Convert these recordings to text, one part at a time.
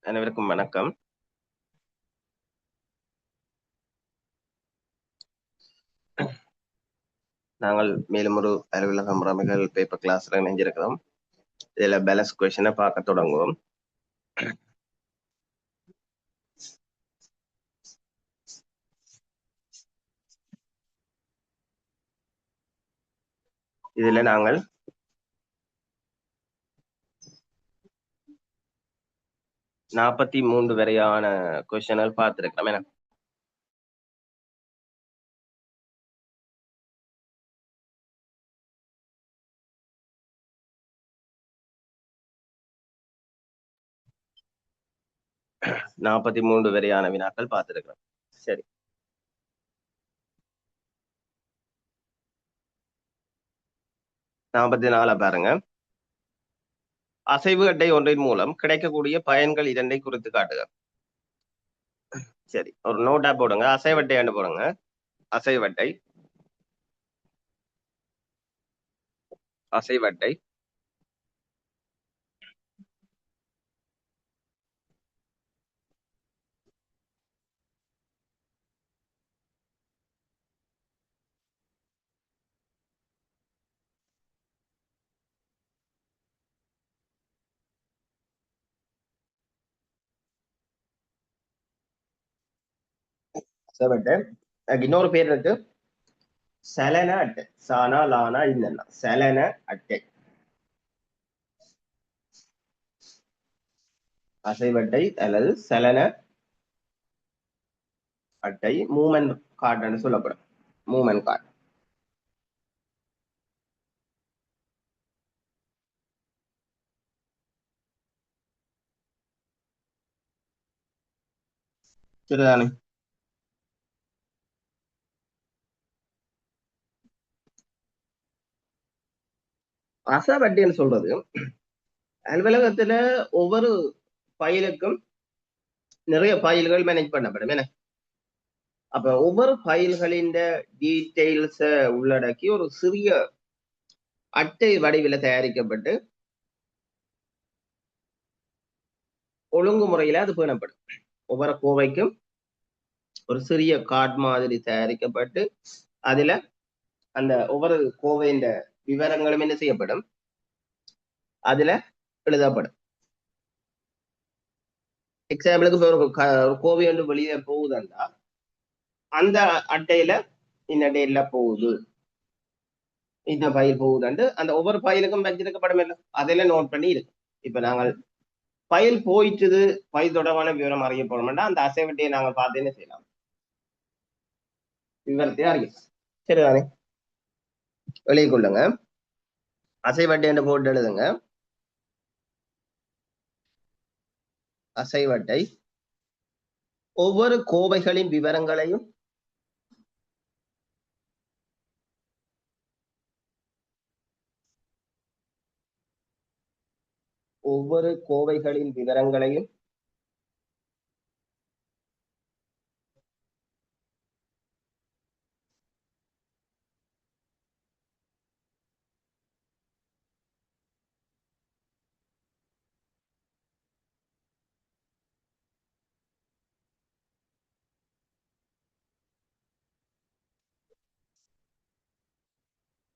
அனைவருக்கும் வணக்கம். நாங்கள் மேலும் ஒரு அலுவலக முறைமைகள் பேப்பர் கிளாஸ்ல இணைஞ்சிருக்கிறோம். இதுல பேலன்ஸ் கொஸ்டினை பார்க்க தொடங்குவோம். இதுல நாங்கள் 43 வரையான கொஸ்டின்கள் பார்த்திருக்கிறோம். என்ன நாற்பத்தி மூன்று வரையான வினாக்கள் பார்த்திருக்கிறோம். சரி, 44 பாருங்க. அசைவு அட்டை ஒன்றின் மூலம் கிடைக்கக்கூடிய பயன்கள் இரண்டை குறித்து காட்டுக. சரி, ஒரு நோட்டா போடுங்க. அசைவட்டை போடுங்க. அசைவட்டை அசைவட்டை அசைவட்டை இன்னொரு பேர் இருக்கு, சலன அட்டை. சானா லானா இல்லைன்னா சலன அட்டை. அசைவட்டை அல்லது சலன அட்டை மூமெண்ட் கார்டுன்னு சொல்லப்படும். Moment card. சரிதானே? அசைவட்டைன்னு சொல்றது அலுவலகத்துல ஒவ்வொரு ஃபைலுக்கும் நிறைய ஃபைல்கள் மேனேஜ் பண்ணப்படும். என்ன அப்ப ஒவ்வொரு ஃபைல்களின் டீட்டெயில்ஸ உள்ளடக்கி ஒரு சிறிய அட்டை வடிவில் தயாரிக்கப்பட்டு ஒழுங்குமுறையில அது பேணப்படும். ஒவ்வொரு கோவைக்கும் ஒரு சிறிய கார்டு மாதிரி தயாரிக்கப்பட்டு அதுல அந்த ஒவ்வொரு கோவையின் விவரங்களும் என்ன செய்யப்படும், அதுல எழுதப்படும். எக்ஸாம்பிளுக்கு இப்போ ஒரு கோவை ஒன்று வெளியே போகுதுன்னா அந்த அட்டையில இந்த டேட்ல போகுது, இந்த ஃபைல் போகுதுண்டு அந்த ஒவ்வொரு ஃபைலுக்கும் வச்சிருக்கப்படும். இல்லை அதெல்லாம் நோட் பண்ணி இருக்கு. இப்ப நாங்கள் ஃபைல் போயிட்டுது, ஃபைல் தொடர்பான விவரம் அறிய போனோம்னா அந்த அசைவட்டையை நாங்கள் பார்த்து என்ன செய்யலாம், விவரத்தை அறியலாம். சரிதானே? வெளியே கொள்ளுங்க. அசைவட்டை என்று போட்டு எழுதுங்க. அசைவட்டை ஒவ்வொரு கோவைகளின் விவரங்களையும் ஒவ்வொரு கோவைகளின் விவரங்களையும்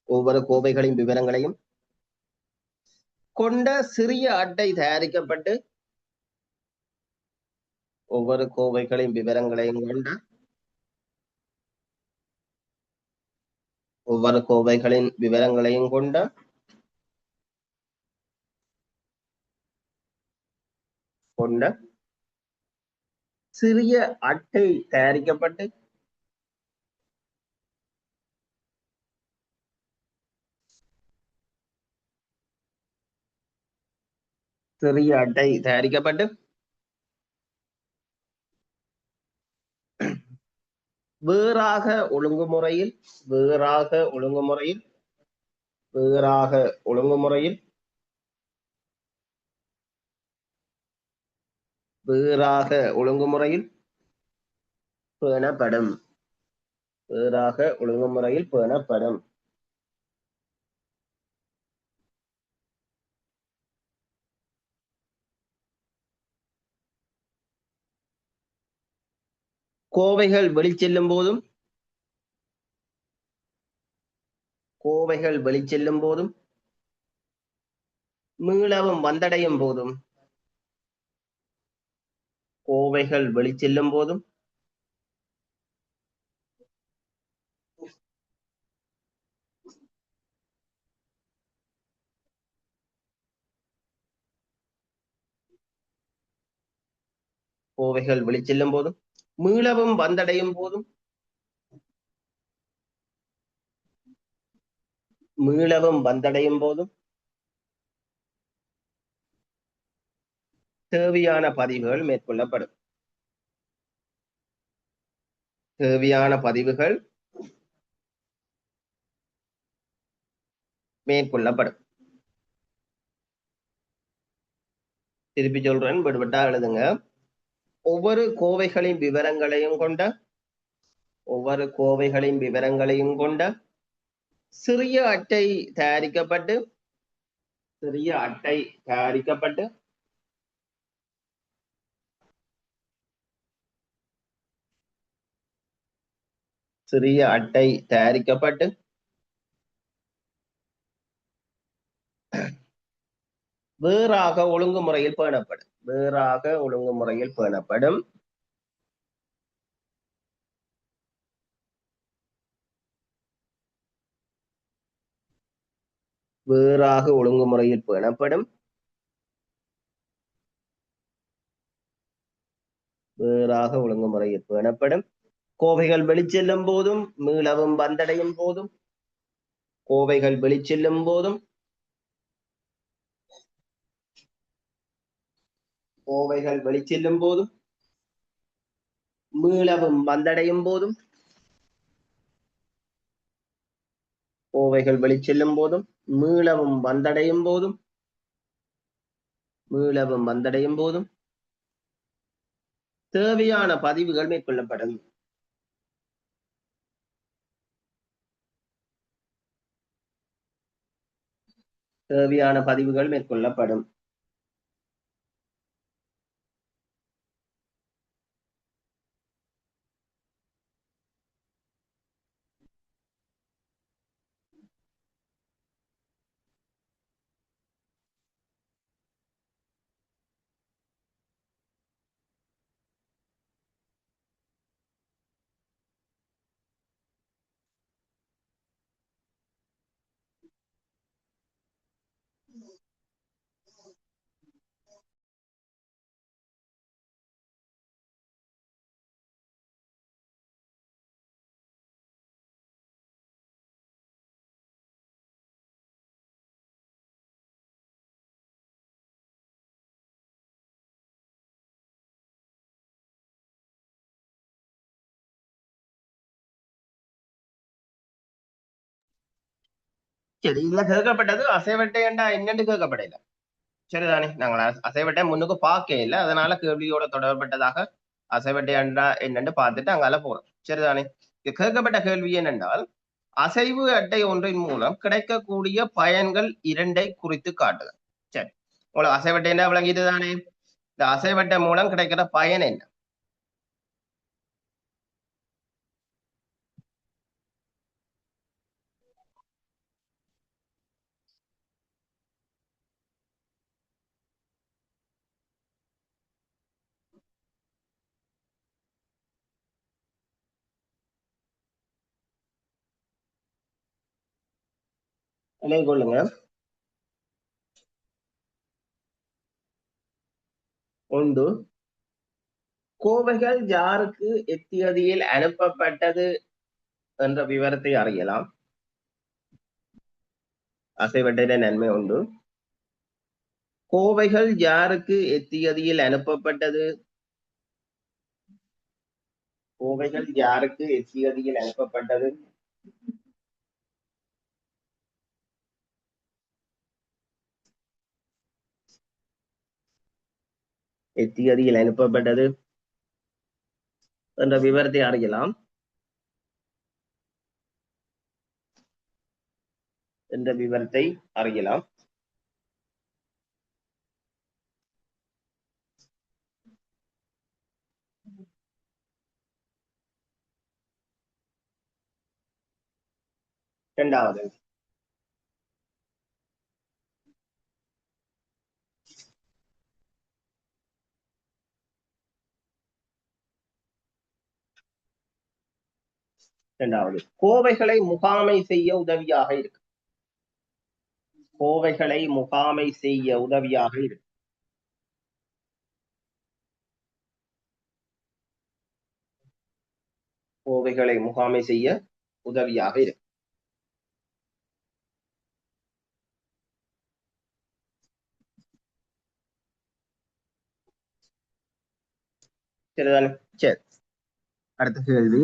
ஒவ்வொரு கோவைகளின் விவரங்களையும் கொண்ட சிறிய அட்டை தயாரிக்கப்பட்டு ஒவ்வொரு கோவைகளின் விவரங்களையும் கொண்ட ஒவ்வொரு கோவைகளின் விவரங்களையும் கொண்ட சிறிய அட்டை தயாரிக்கப்பட்டு சிறிய அட்டை தயாரிக்கப்பட்டு வேறாக ஒழுங்குமுறையில் வேறாக ஒழுங்குமுறையில் வேறாக ஒழுங்குமுறையில் வேறாக ஒழுங்குமுறையில் பேணப்படும். வேறாக ஒழுங்குமுறையில் பேணப்படும். கோவைகள் வெளிச்செல்லும் போதும் கோவைகள் வெளிச்செல்லும் போதும் மீளவும் வந்தடையும் போதும் கோவைகள் வெளிச்செல்லும் போதும் கோவைகள் வெளிச்செல்லும் போதும் மீளவும் வந்தடையும் போதும் மீளவும் வந்தடையும் போதும் தேவையான பதிவுகள் மேற்கொள்ளப்படும். தேவையான பதிவுகள் மேற்கொள்ளப்படும். திருப்பி சொல்றேன், விடுபட்டா எழுதுங்க. ஒவ்வொரு கோவைகளின் விவரங்களையும் கொண்ட சிறிய அட்டை தயாரிக்கப்பட்டு வேறாக ஒழுங்குமுறையில் பேணப்படும். வேறாக ஒழுங்குமுறையில் பேணப்படும். கோவைகள் வெளிச்செல்லும் போதும் மீளவும் வந்தடையும் போதும் மீளவும் வந்தடையும் போதும் தேவையான பதிவுகள் மேற்கொள்ளப்படும். சரி, இதுல கேட்கப்பட்டது அசைவட்டை என்றா என்னன்னு கேட்கப்படல. சரிதானே, நாங்கள் அசைவட்டை முன்னுக்கு பார்க்க இல்லை, அதனால கேள்வியோட தொடர்பட்டதாக அசைவட்டை என்றா என்னன்னு பார்த்துட்டு அங்கால போறோம். சரிதானே, கேட்கப்பட்ட கேள்வி என்னென்றால் அசைவு அட்டை ஒன்றின் மூலம் கிடைக்கக்கூடிய பயன்கள் 2 குறித்து காட்டுக. சரி, உங்களுக்கு அசைவட்டை என்ன விளங்கிட்டு தானே, இந்த அசைவட்டை மூலம் கிடைக்கிற பயன் என்ன? கொள்ளுங்க. ஒன்று, கோவைகள் யாருக்கு எத்தியதியில் அனுப்பப்பட்டது என்ற விவரத்தை அறியலாம். அசைவட்டையில நன்மை உண்டு. கோவைகள் யாருக்கு எத்தியதியில் அனுப்பப்பட்டது? எத்தியதியில் அனுப்பப்பட்டது என்ற விவரத்தை அறியலாம். இரண்டாவது. இரண்டாவது, கோவைகளை முகாமை செய்ய உதவியாக இருக்கு. கோவைகளை முகாமை செய்ய உதவியாக இருக்கு. கோவைகளை முகாமை செய்ய உதவியாக இருக்கு. சரிதானே? சரி, அடுத்த கேள்வி.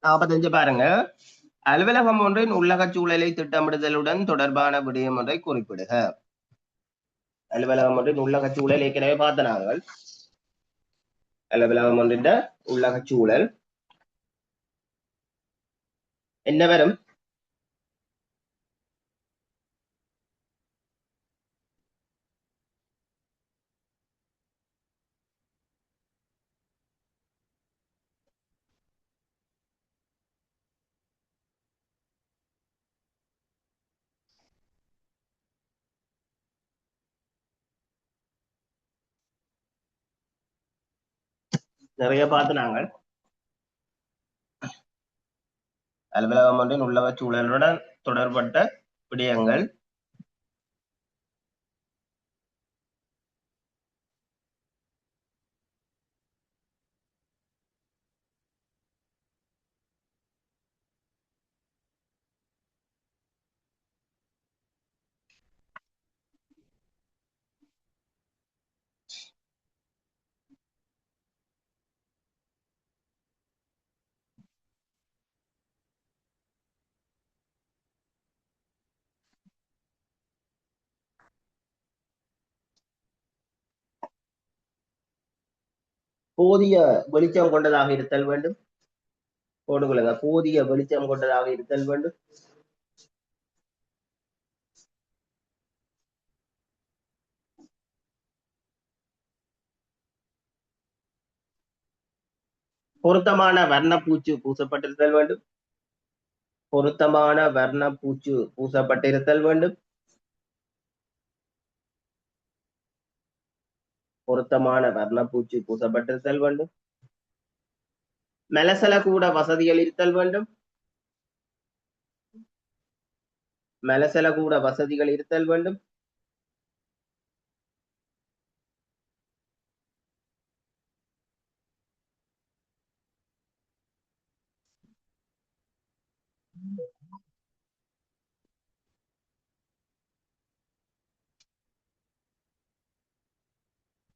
நாற்பத்தஞ்சு பாருங்க. அலுவலகம் ஒன்றின் உள்ளக சூழலை திட்டமிடுதலுடன் தொடர்பான விடயம் ஒன்றை குறிப்பிடுக. அலுவலகம் ஒன்றின் உள்ளக சூழல் ஏற்கனவே பார்த்த நாங்கள். அலுவலகம் ஒன்றின் உள்ளக சூழல் என்ன வரும்? நிறைய பார்த்து நாங்கள். அலுவலகம் ஒன்றின் உள்ளக சூழலுடன் தொடர்பட்ட விடயங்கள் போதிய வெளிச்சம் கொண்டதாக இருத்தல் வேண்டும். போடுகளுங்க, போதிய வெளிச்சம் கொண்டதாக இருத்தல் வேண்டும். பொருத்தமான வர்ணப்பூச்சு பூசப்பட்டிருத்தல் வேண்டும். பொருத்தமான வர்ணப்பூச்சு பூசப்பட்டிருத்தல் வேண்டும். பொருத்தமான வர்ணப்பூச்சு பூசப்பட்டிருத்தல் வேண்டும். மெலசல கூட வசதிகள் இருத்தல் வேண்டும். மெலசல கூட வசதிகள் இருத்தல் வேண்டும்.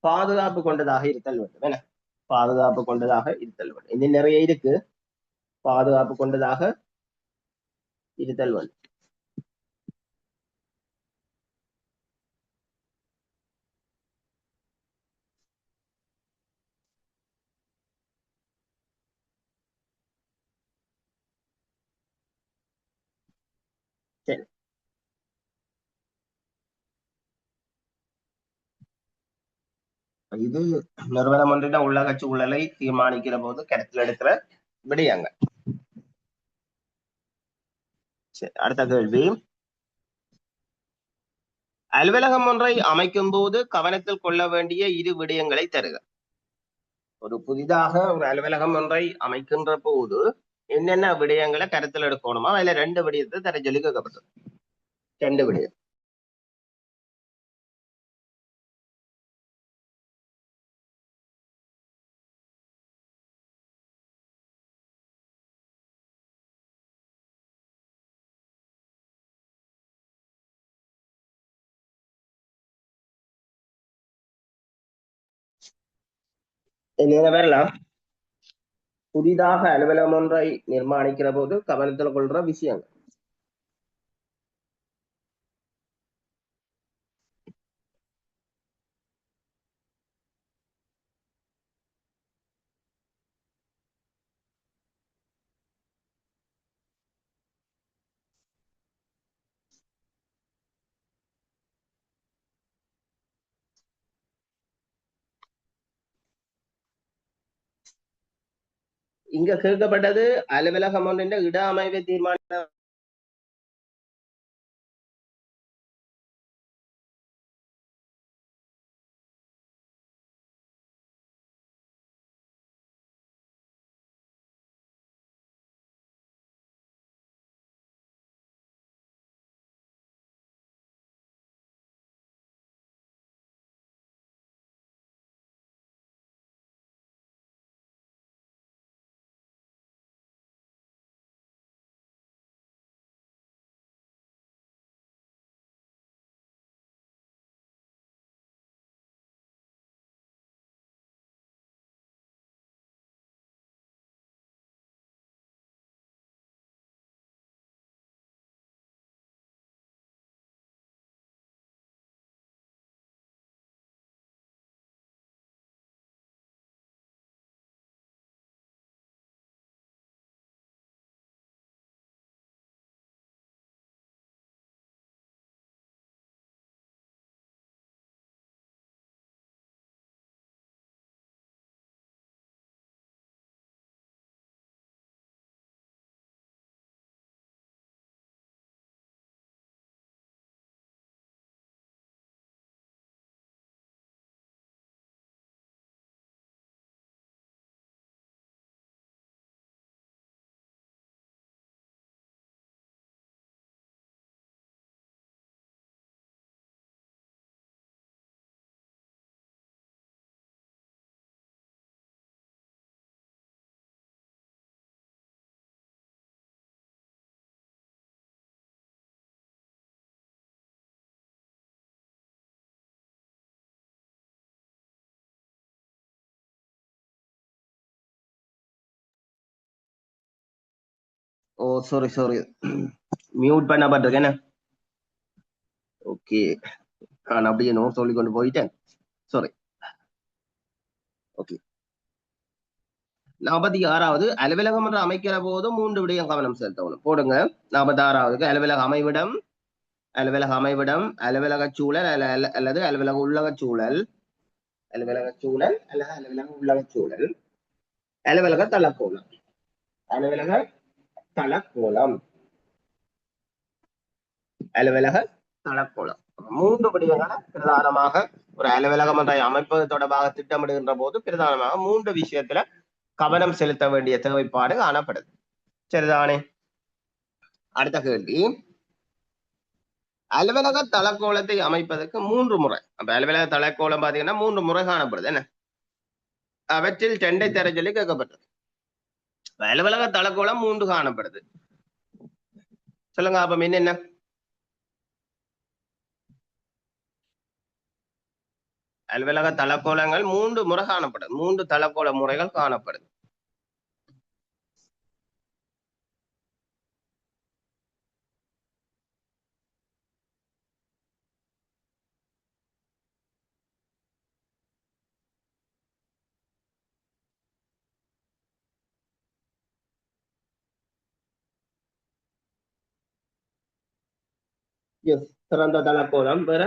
பாதுகாப்பு கொண்டதாக இருத்தல் வேண்டும். என்ன? பாதுகாப்பு கொண்டதாக இருத்தல் வேண்டும். இன்னும் நிறைய இருக்கு. பாதுகாப்பு கொண்டதாக இருத்தல் வேண்டும். சரி, இது நிறுவனம் ஒன்றின் உள்ளக சூழலை தீர்மானிக்கிற போது கருத்தில் எடுக்கிற விடயங்கள். சரி, அடுத்த கேள்வி. அலுவலகம் ஒன்றை அமைக்கும் போது கவனத்தில் கொள்ள வேண்டிய இரு விடயங்களை தருக. ஒரு புதிதாக ஒரு அலுவலகம் ஒன்றை அமைக்கின்ற போது என்னென்ன விடயங்களை கருத்தில் எடுக்கணுமா? அதுல ரெண்டு விடயத்தை தர சொல்லி கேட்கப்பட்டது. ரெண்டு விடயம். என்ன வரலாம்? புதிதாக அலுவலகம் ஒன்றை நிர்மாணிக்கிற போது கவனத்தில் கொள்ற விஷயங்கள். இங்க கேட்கப்பட்டது அலுவலகம் ஒன்றின் இட அமைவை தீர்மானிக்க. ஓ சாரி சாரி, மியூட் பண்ணப்பட்டிருக்கேன். ஓகே, நான் அப்படியே நோ சொல்லி கொண்டு போயிட்டேன். சாரி. ஓகே, 46வது அலுவலகம் என்று அமைக்கிற போது 3 விடயம் கவனம் செலுத்தணும். போடுங்க. 46வதுக்கு அலுவலக அமைவிடம், அலுவலக அமைவிடம், அலுவலக சூழல் அல்லது அலுவலக உள்ளக சூழல், அலுவலக சூழல் அல்லது அலுவலக உள்ளக சூழல், அலுவலக தளக்கோலம், அலுவலக தளக்கோலம், அலுவலக தளக்கோலம். 3 விடயங்களை பிரதானமாக ஒரு அலுவலகம் ஒன்றை அமைப்பது தொடர்பாக திட்டமிடுகின்ற போது பிரதானமாக 3 விஷயத்துல கவனம் செலுத்த வேண்டிய தேவைப்பாடு காணப்படுது. சரிதானே? அடுத்த கேள்வி, அலுவலக தளக்கோலத்தை அமைப்பதற்கு 3 முறை. அப்ப அலுவலக தளக்கோலம் பாத்தீங்கன்னா 3 முறை காணப்படுது. என்ன அவற்றில் 2 தர சொல்லி கேட்கப்பட்டது. அலுவலக தளக்கோலம் 3 காணப்படுது. சொல்லுங்க அப்ப என்ன? அலுவலக தளக்கோலங்கள் 3 முறை காணப்படுது. 3 தளக்கோல முறைகள் காணப்படுது. திறந்த தளக்கோலம் வேற,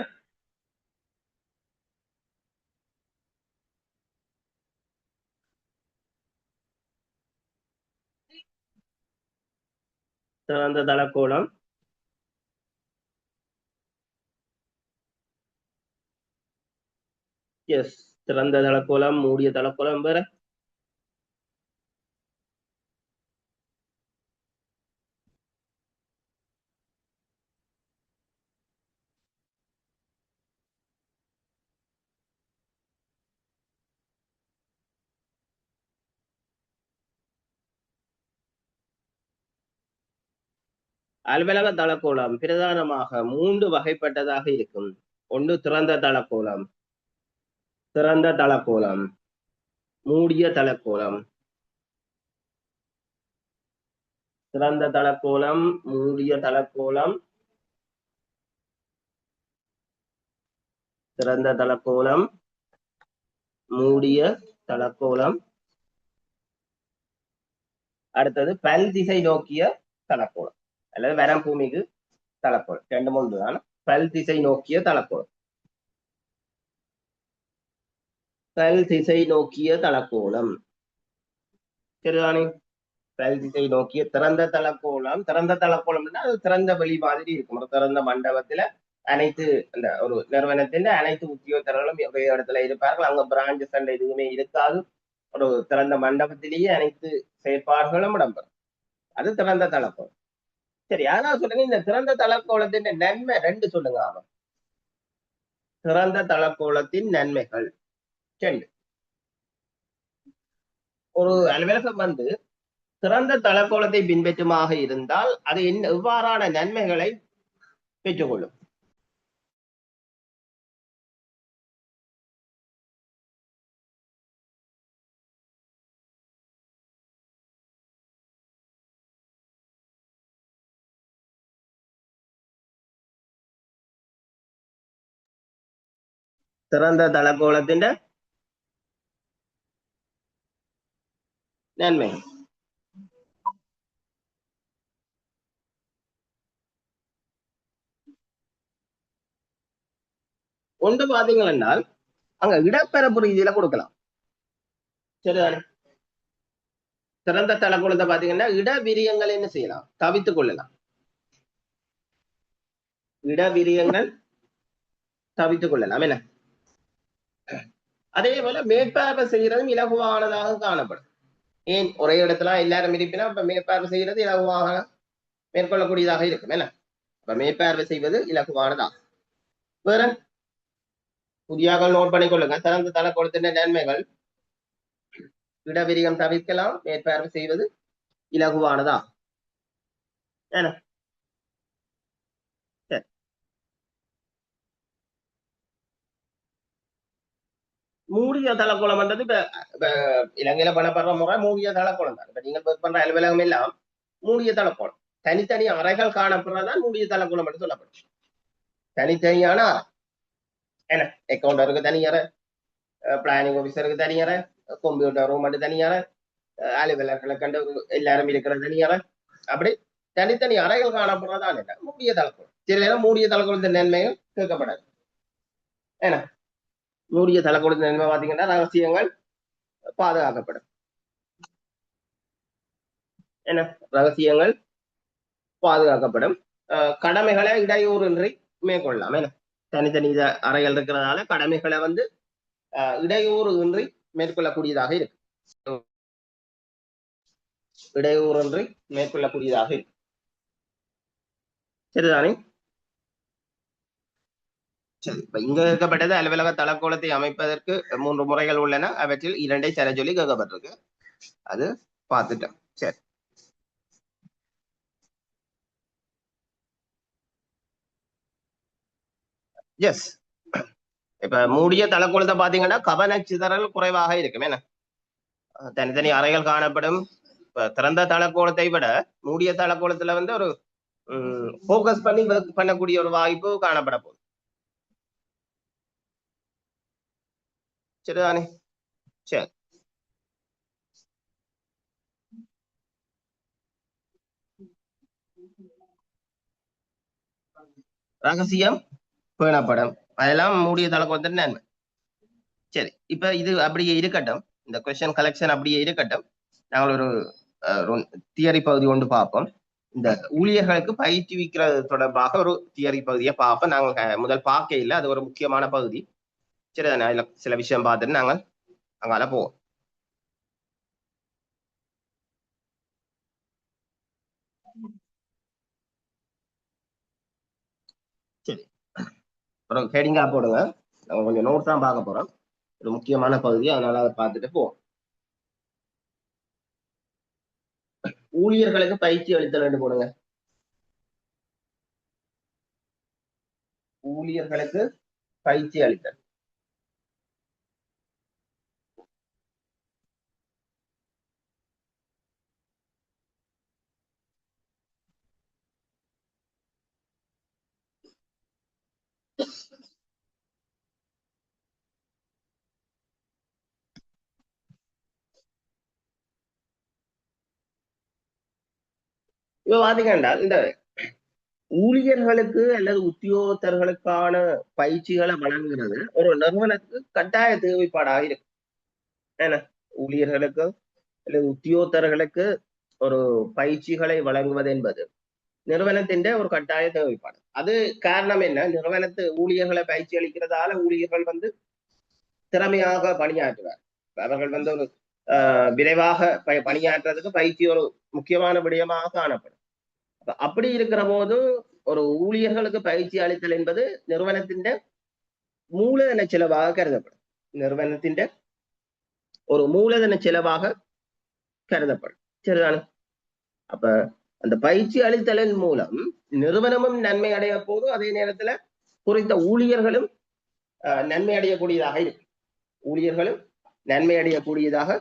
திறந்த தளக்கோலம், எஸ் திறந்த தளக்கோலம், மூடிய தளக்கோலம் வேற. அலுவலக தளக்கோலம் பிரதானமாக 3 வகைப்பட்டதாக இருக்கும். ஒன்று திறந்த தளக்கோலம், திறந்த தளக்கோலம், மூடிய தளக்கோலம், திறந்த தளக்கோலம், மூடிய தளக்கோலம், திறந்த தளக்கோலம், மூடிய தளக்கோலம். அடுத்தது பல் திசை நோக்கிய தளக்கோலம் அல்லது வரம் பூமிக்கு தளக்கோலம். 2 3 தான். பல் திசை நோக்கிய தளக்கோலம், பல் திசை நோக்கிய தளக்கோலம். சரிதானே? செயல் திசை நோக்கிய திறந்த தளக்கோலம். திறந்த தளக்கோலம்னா அது திறந்த வெளி மாதிரி இருக்கும். ஒரு திறந்த மண்டபத்துல அனைத்து அந்த ஒரு நிறுவனத்தின் அனைத்து உத்தியோகத்தர்களும் ஒரே இடத்துல இருப்பார்கள். அங்க பிரான்ச் சண்டை எதுவுமே இருக்காது. ஒரு திறந்த மண்டபத்திலேயே அனைத்து செயற்பாடுகளும் இடம்பெறும். அது திறந்த தளக்கோலம். சரி, அதான் சொல்லுங்க, இந்த திறந்த தளக்கோலத்தின் நன்மை ரெண்டு சொல்லுங்க. ஆமா, திறந்த தளக்கோலத்தின் நன்மைகள் ரெண்டு. ஒரு அலுவலகம் வந்து திறந்த தளக்கோலத்தை பின்பற்றுமாக இருந்தால் அது எவ்வாறான நன்மைகளை பெற்றுக்கொள்ளும்? திறந்த தளக்கோலத்தின் நன்மை ஒன்று பாத்தீங்கன்னா அங்க இடப்பரப்பு ரீதியில கொடுக்கலாம். சரிதானே? திறந்த தளக்கோலத்தை பாத்தீங்கன்னா இடவிரியங்கள் என்ன செய்யலாம்? தவித்துக் கொள்ளலாம். இடவிரியங்கள் தவித்துக் கொள்ளலாம். என்ன, அதே போல மேற்பார்வை செய்யறதும் இலகுவானதாக காணப்படும். ஏன் ஒரே இடத்துல எல்லாரும் இருப்பினா இப்ப மேற்பார்வை செய்யறது இலகுவாக மேற்கொள்ளக்கூடியதாக இருக்கும். என்ன, இப்ப மேற்பார்வை செய்வது இலகுவானதா? வேற புதியாக நோட் பண்ணிக்கொள்ளுங்க. திறந்த தளக்கோலத்தின் நன்மைகள்: இடவிரியம் தவிர்க்கலாம், மேற்பார்வை செய்வது இலகுவானதா? என்ன, சரி. மூடிய தளக்கோலம் பண்றது இப்ப இலங்கையில பண்ணப்படுற முறை மூடிய தளக்கோலம் தான். இப்ப நீங்க ஒர்க் பண்ற அலுவலகம் எல்லாம் மூடிய தளக்கோலம். தனித்தனி அறைகள் காணப்படுறதான் மூடிய தளக்கோலம் என்று சொல்லப்படும். தனித்தனியான அறை. என்ன, அக்கௌண்டருக்கு தனி அறை, பிளானிங் ஆபீசருக்கு தனி அறை, கம்ப்யூட்டர் ரூம் மட்டும் தனி அறை, அலுவலர்களை கண்டு எல்லாரும் இருக்கிற தனி அறை, அப்படி தனித்தனி அறைகள் காணப்படுறதான் என்ன மூடிய தளக்கோலம். சில நேரம் மூடிய தளக்கோலத்தின் நன்மைகள் கேட்கப்படாது. என்ன, மூடிய தளக்கோலத்தின் நன்மை பாத்தீங்கன்னா ரகசியங்கள் பாதுகாக்கப்படும். என்ன, ரகசியங்கள் பாதுகாக்கப்படும். கடமைகளை இடையூறின்றி மேற்கொள்ளலாம். என்ன, தனித்தனி அறைகள் இருக்கிறதுனால கடமைகளை வந்து இடையூறு இன்றி மேற்கொள்ளக்கூடியதாக இருக்கு. இடையூறின்றி மேற்கொள்ளக்கூடியதாக இருக்கு. சரிதானே? சரி, இப்ப இங்க கேட்கப்பட்டது அலுவலக தளக்கோலத்தை அமைப்பதற்கு 3 முறைகள் உள்ளன. அவற்றில் 2ஐ தர சொல்லி கேட்கப்பட்டிருக்கு. அது பார்த்துட்டேன். சரி, எஸ். இப்ப மூடிய தளக்கோலத்தை பாத்தீங்கன்னா கவனச்சிதறல் குறைவாக இருக்கும். என்ன, தனித்தனி அறைகள் காணப்படும். இப்ப திறந்த தளக்கோலத்தை விட மூடிய தளக்கோலத்துல வந்து ஒரு போக்கஸ் பண்ணி ஒர்க் பண்ணக்கூடிய ஒரு வாய்ப்பு காணப்பட போகுது. சரிதானே? சரி, ரகசியம் பேணப்படும். அதெல்லாம் மூடிய தளக்கோலத்தின் நன்மை. சரி, இப்ப இது அப்படியே இருக்கட்டும். இந்த கொஸ்டின் கலெக்ஷன் அப்படியே இருக்கட்டும். நாங்கள் ஒரு தியரி பகுதி கொண்டு பார்ப்போம். இந்த ஊழியர்களுக்கு பயிற்றுவிக்கிறது தொடர்பாக ஒரு தியரி பகுதியை பார்ப்போம். நாங்கள் முதல் பார்க்க இல்லை, அது ஒரு முக்கியமான பகுதி. சரிதானே? அதுல சில விஷயம் பார்த்துட்டு நாங்கள் அங்கால போவோம். சரி, அப்புறம் ஹெடிங்கா போடுங்க. நம்ம கொஞ்சம் நோட் தான் பார்க்க போறோம். ஒரு முக்கியமான பகுதி, அதனால அதை பார்த்துட்டு போவோம். ஊழியர்களுக்கு பயிற்சி அளித்தல் என்று போடுங்க. ஊழியர்களுக்கு பயிற்சி அளித்தல். இப்ப பாத்தீங்கன்னா இந்த ஊழியர்களுக்கு அல்லது உத்தியோகத்தர்களுக்கான பயிற்சிகளை வழங்குறது ஒரு நிறுவனத்துக்கு கட்டாய தேவைப்பாடாக இருக்கு. என்ன, ஊழியர்களுக்கு அல்லது உத்தியோகத்தர்களுக்கு ஒரு பயிற்சிகளை வழங்குவது என்பது நிறுவனத்தின் ஒரு கட்டாய தேவைப்பாடு. அது காரணம் என்ன? நிறுவனத்து ஊழியர்களை பயிற்சி அளிக்கிறதால ஊழியர்கள் திறமையாக பணியாற்றுவார். அவர்கள் ஒரு விரைவாக பணியாற்றுறதுக்கு பயிற்சி ஒரு முக்கியமான விடயமாக காணப்படும். அப்படி இருக்கிற போது ஒரு ஊழியர்களுக்கு பயிற்சி அளித்தல் என்பது நிறுவனத்தின் மூலதன செலவாக கருதப்படும். நிறுவனத்தின் ஒரு மூலதன செலவாக கருதப்படும். சரிதானே? அப்ப அந்த பயிற்சி அளித்தலின் மூலம் நிறுவனமும் நன்மை அடைய போது, அதே நேரத்துல குறித்த ஊழியர்களும் நன்மை அடையக்கூடியதாக இருக்கு. ஊழியர்களும் நன்மை அடையக்கூடியதாக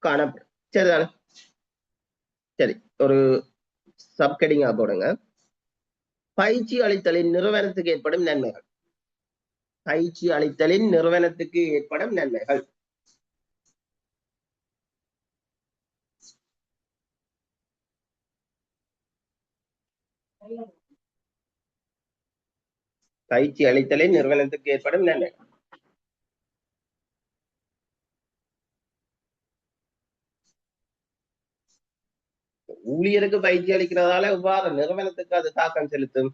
காணப்படும். சரிதானே? சரி, ஒரு சப்கடிங்கா போடுங்க. பயிற்சி அளித்தலின் நிறுவனத்துக்கு ஏற்படும் நன்மைகள். பயிற்சி அளித்தலின் நிறுவனத்துக்கு ஏற்படும் நன்மைகள். பயிற்சி அளித்தலின் நிறுவனத்துக்கு ஏற்படும் நன்மைகள். ஊழியருக்கு பயிற்சி அளிக்கிறதால எவ்வாறு நிறுவனத்துக்கு அது தாக்கம் செலுத்தும்?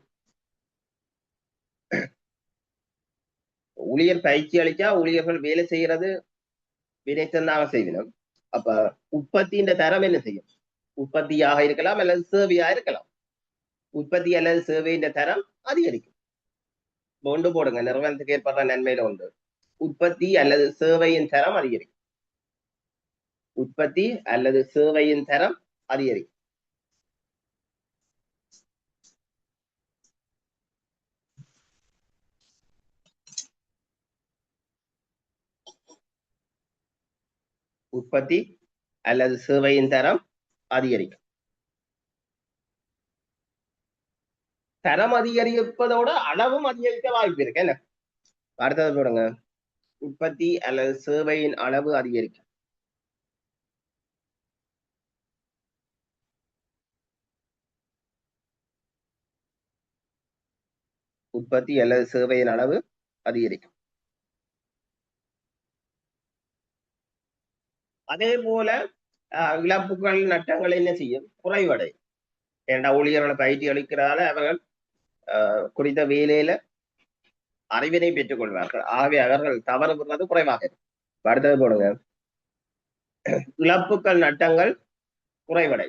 ஊழியர் பயிற்சி அளிச்சா ஊழியர்கள் வேலை செய்யறது வினைத்தந்தாக செய்வினம். அப்ப உற்பத்தியின் தரம் என்ன செய்யும்? உற்பத்தியாக இருக்கலாம் அல்லது சேவையா இருக்கலாம். உற்பத்தி அல்லது சேவையின் தரம் அதிகரிக்கும். ஒன்று போடுங்க, நிறுவனத்துக்கு ஏற்படுற நன்மையில ஒன்று. உற்பத்தி அல்லது சேவையின் தரம் அதிகரிக்கும். உற்பத்தி அல்லது சேவையின் தரம் அதிகரிக்கும். உற்பத்தி அல்லது சேவையின் தரம் அதிகரிக்கும். தரம் அதிகரிப்பதோட அளவும் அதிகரிக்க வாய்ப்பு இருக்கு. என்ன அடுத்தது போடுங்க, உற்பத்தி அல்லது சேவையின் அளவு அதிகரிக்கும். உற்பத்தி அல்லது சேவையின் அளவு அதிகரிக்கும். அதே போல இழப்புகள் நட்டங்கள் என்ன செய்யும்? குறைவடை. ஏண்டா ஊழியர்களை பயிற்சி அளிக்கிறதால அவர்கள் குறித்த வேலையில அறிவினை பெற்றுக் கொள்வார்கள். ஆகவே அவர்கள் தவறு பெறுவது குறைவாக இருக்கும். அடுத்தது போடுங்க, இழப்புகள் நட்டங்கள் குறைவடை.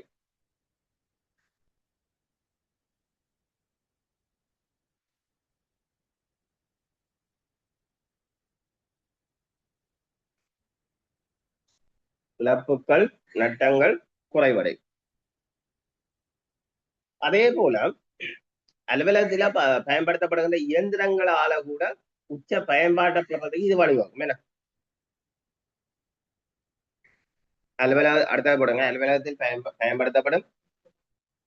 இழப்புகள் நட்டங்கள் குறைவடை. அதே போல அலுவலகத்தில பயன்படுத்தப்படுகின்ற இயந்திரங்களால கூட உச்ச பயன்பாட்டப்படுறதுக்கு இது வழிவகும். என்ன அடுத்தது போடுங்க, அலுவலகத்தில் பயன்படுத்தப்படும்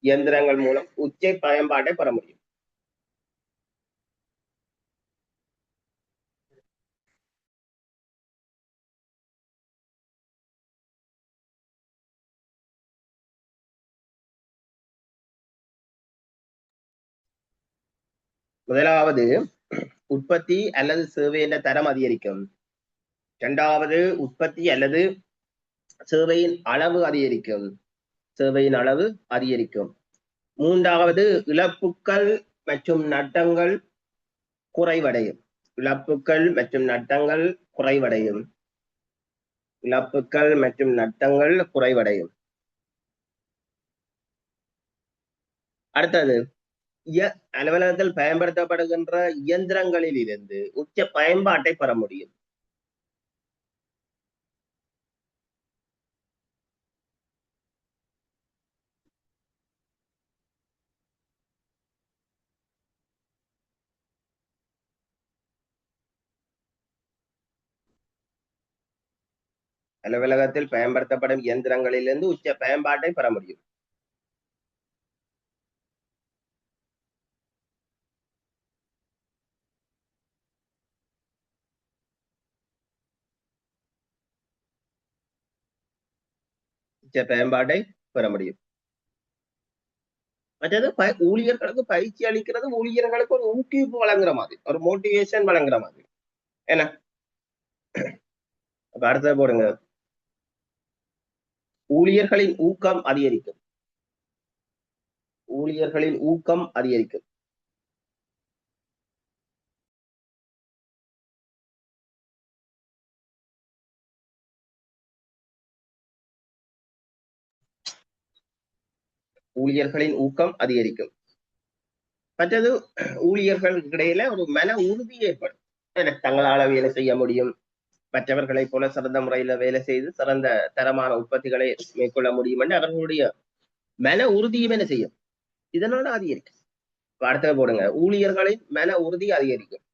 இயந்திரங்கள் மூலம் உச்ச பயன்பாட்டை பெற முடியும். முதலாவது உற்பத்தி அல்லது சேவையின் தரம் அதிகரிக்கும். இரண்டாவது உற்பத்தி அல்லது சேவையின் அளவு அதிகரிக்கும். சேவையின் அளவு அதிகரிக்கும். மூன்றாவது இழப்புகள் மற்றும் நட்டங்கள் குறைவடையும். இழப்புகள் மற்றும் நட்டங்கள் குறைவடையும். இழப்புகள் மற்றும் நட்டங்கள் குறைவடையும். அடுத்தது அலுவலகத்தில் பயன்படுத்தப்படுகின்ற இயந்திரங்களில் இருந்து உச்ச பயன்பாட்டை பெற முடியும். அலுவலகத்தில் பயன்படுத்தப்படும் இயந்திரங்களிலிருந்து உச்ச பயன்பாட்டை பெற முடியும். உச்ச பயன்பாட்டை பெற முடியும். மற்றது ஊழியர்களுக்கு பயிற்சி அளிக்கிறது ஊழியர்களுக்கு ஒரு ஊக்குவிப்பு வழங்குற மாதிரி, ஒரு மோட்டிவேஷன் வழங்குற மாதிரி. என்ன அடுத்தது போடுங்க, ஊழியர்களின் ஊக்கம் அதிகரிக்கும். ஊழியர்களின் ஊக்கம் அதிகரிக்கும். ஊழியர்களின் ஊக்கம் அதிகரிக்கும். மற்றது ஊழியர்கள் இடையில ஒரு மன உறுதி ஏற்படும். தங்களால வேலை செய்ய முடியும், மற்றவர்களை போல சிறந்த முறையில வேலை செய்து சிறந்த தரமான உற்பத்திகளை மேற்கொள்ள முடியும் என்று அவர்களுடைய மன உறுதியும் என்ன செய்யும், இதனோட அதிகரிக்கும். அடுத்த போடுங்க, ஊழியர்களின் மன உறுதி அதிகரிக்கும்.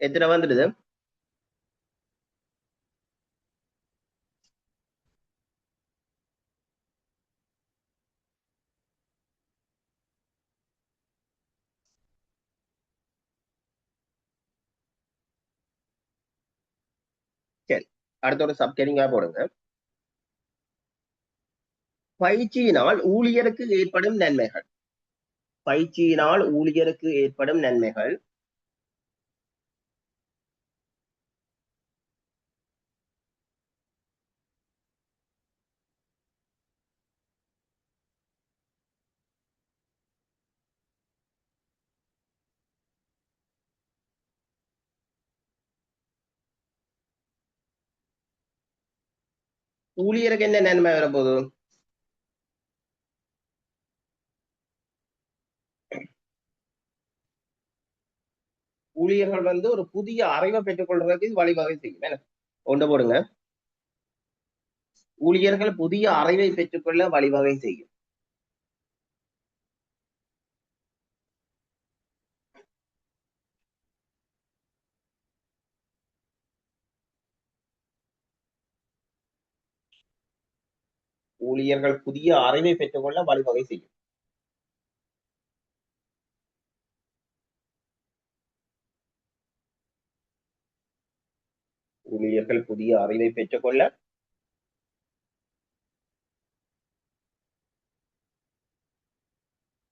எத்தனை வந்துடுது? சரி, அடுத்த ஒரு சப்கெரிங்கா போடுங்க. பயிற்சியினால் ஊழியருக்கு ஏற்படும் நன்மைகள். பயிற்சியினால் ஊழியருக்கு ஏற்படும் நன்மைகள். ஊழியருக்கு என்ன நன்மை வரப்போகுது? ஊழியர்கள் ஒரு புதிய அறிவை பெற்றுக் கொள்றதுக்கு இது வழிவகை செய்யும். என்ன ஒன்று போடுங்க, ஊழியர்கள் புதிய அறிவை பெற்றுக்கொள்ள வழிவகை செய்யும். ஊழியர்கள் புதிய அறிவை பெற்றுக்கொள்ள வழிவகை செய்யும். ஊழியர்கள் புதிய அறிவை பெற்றுக்கொள்ள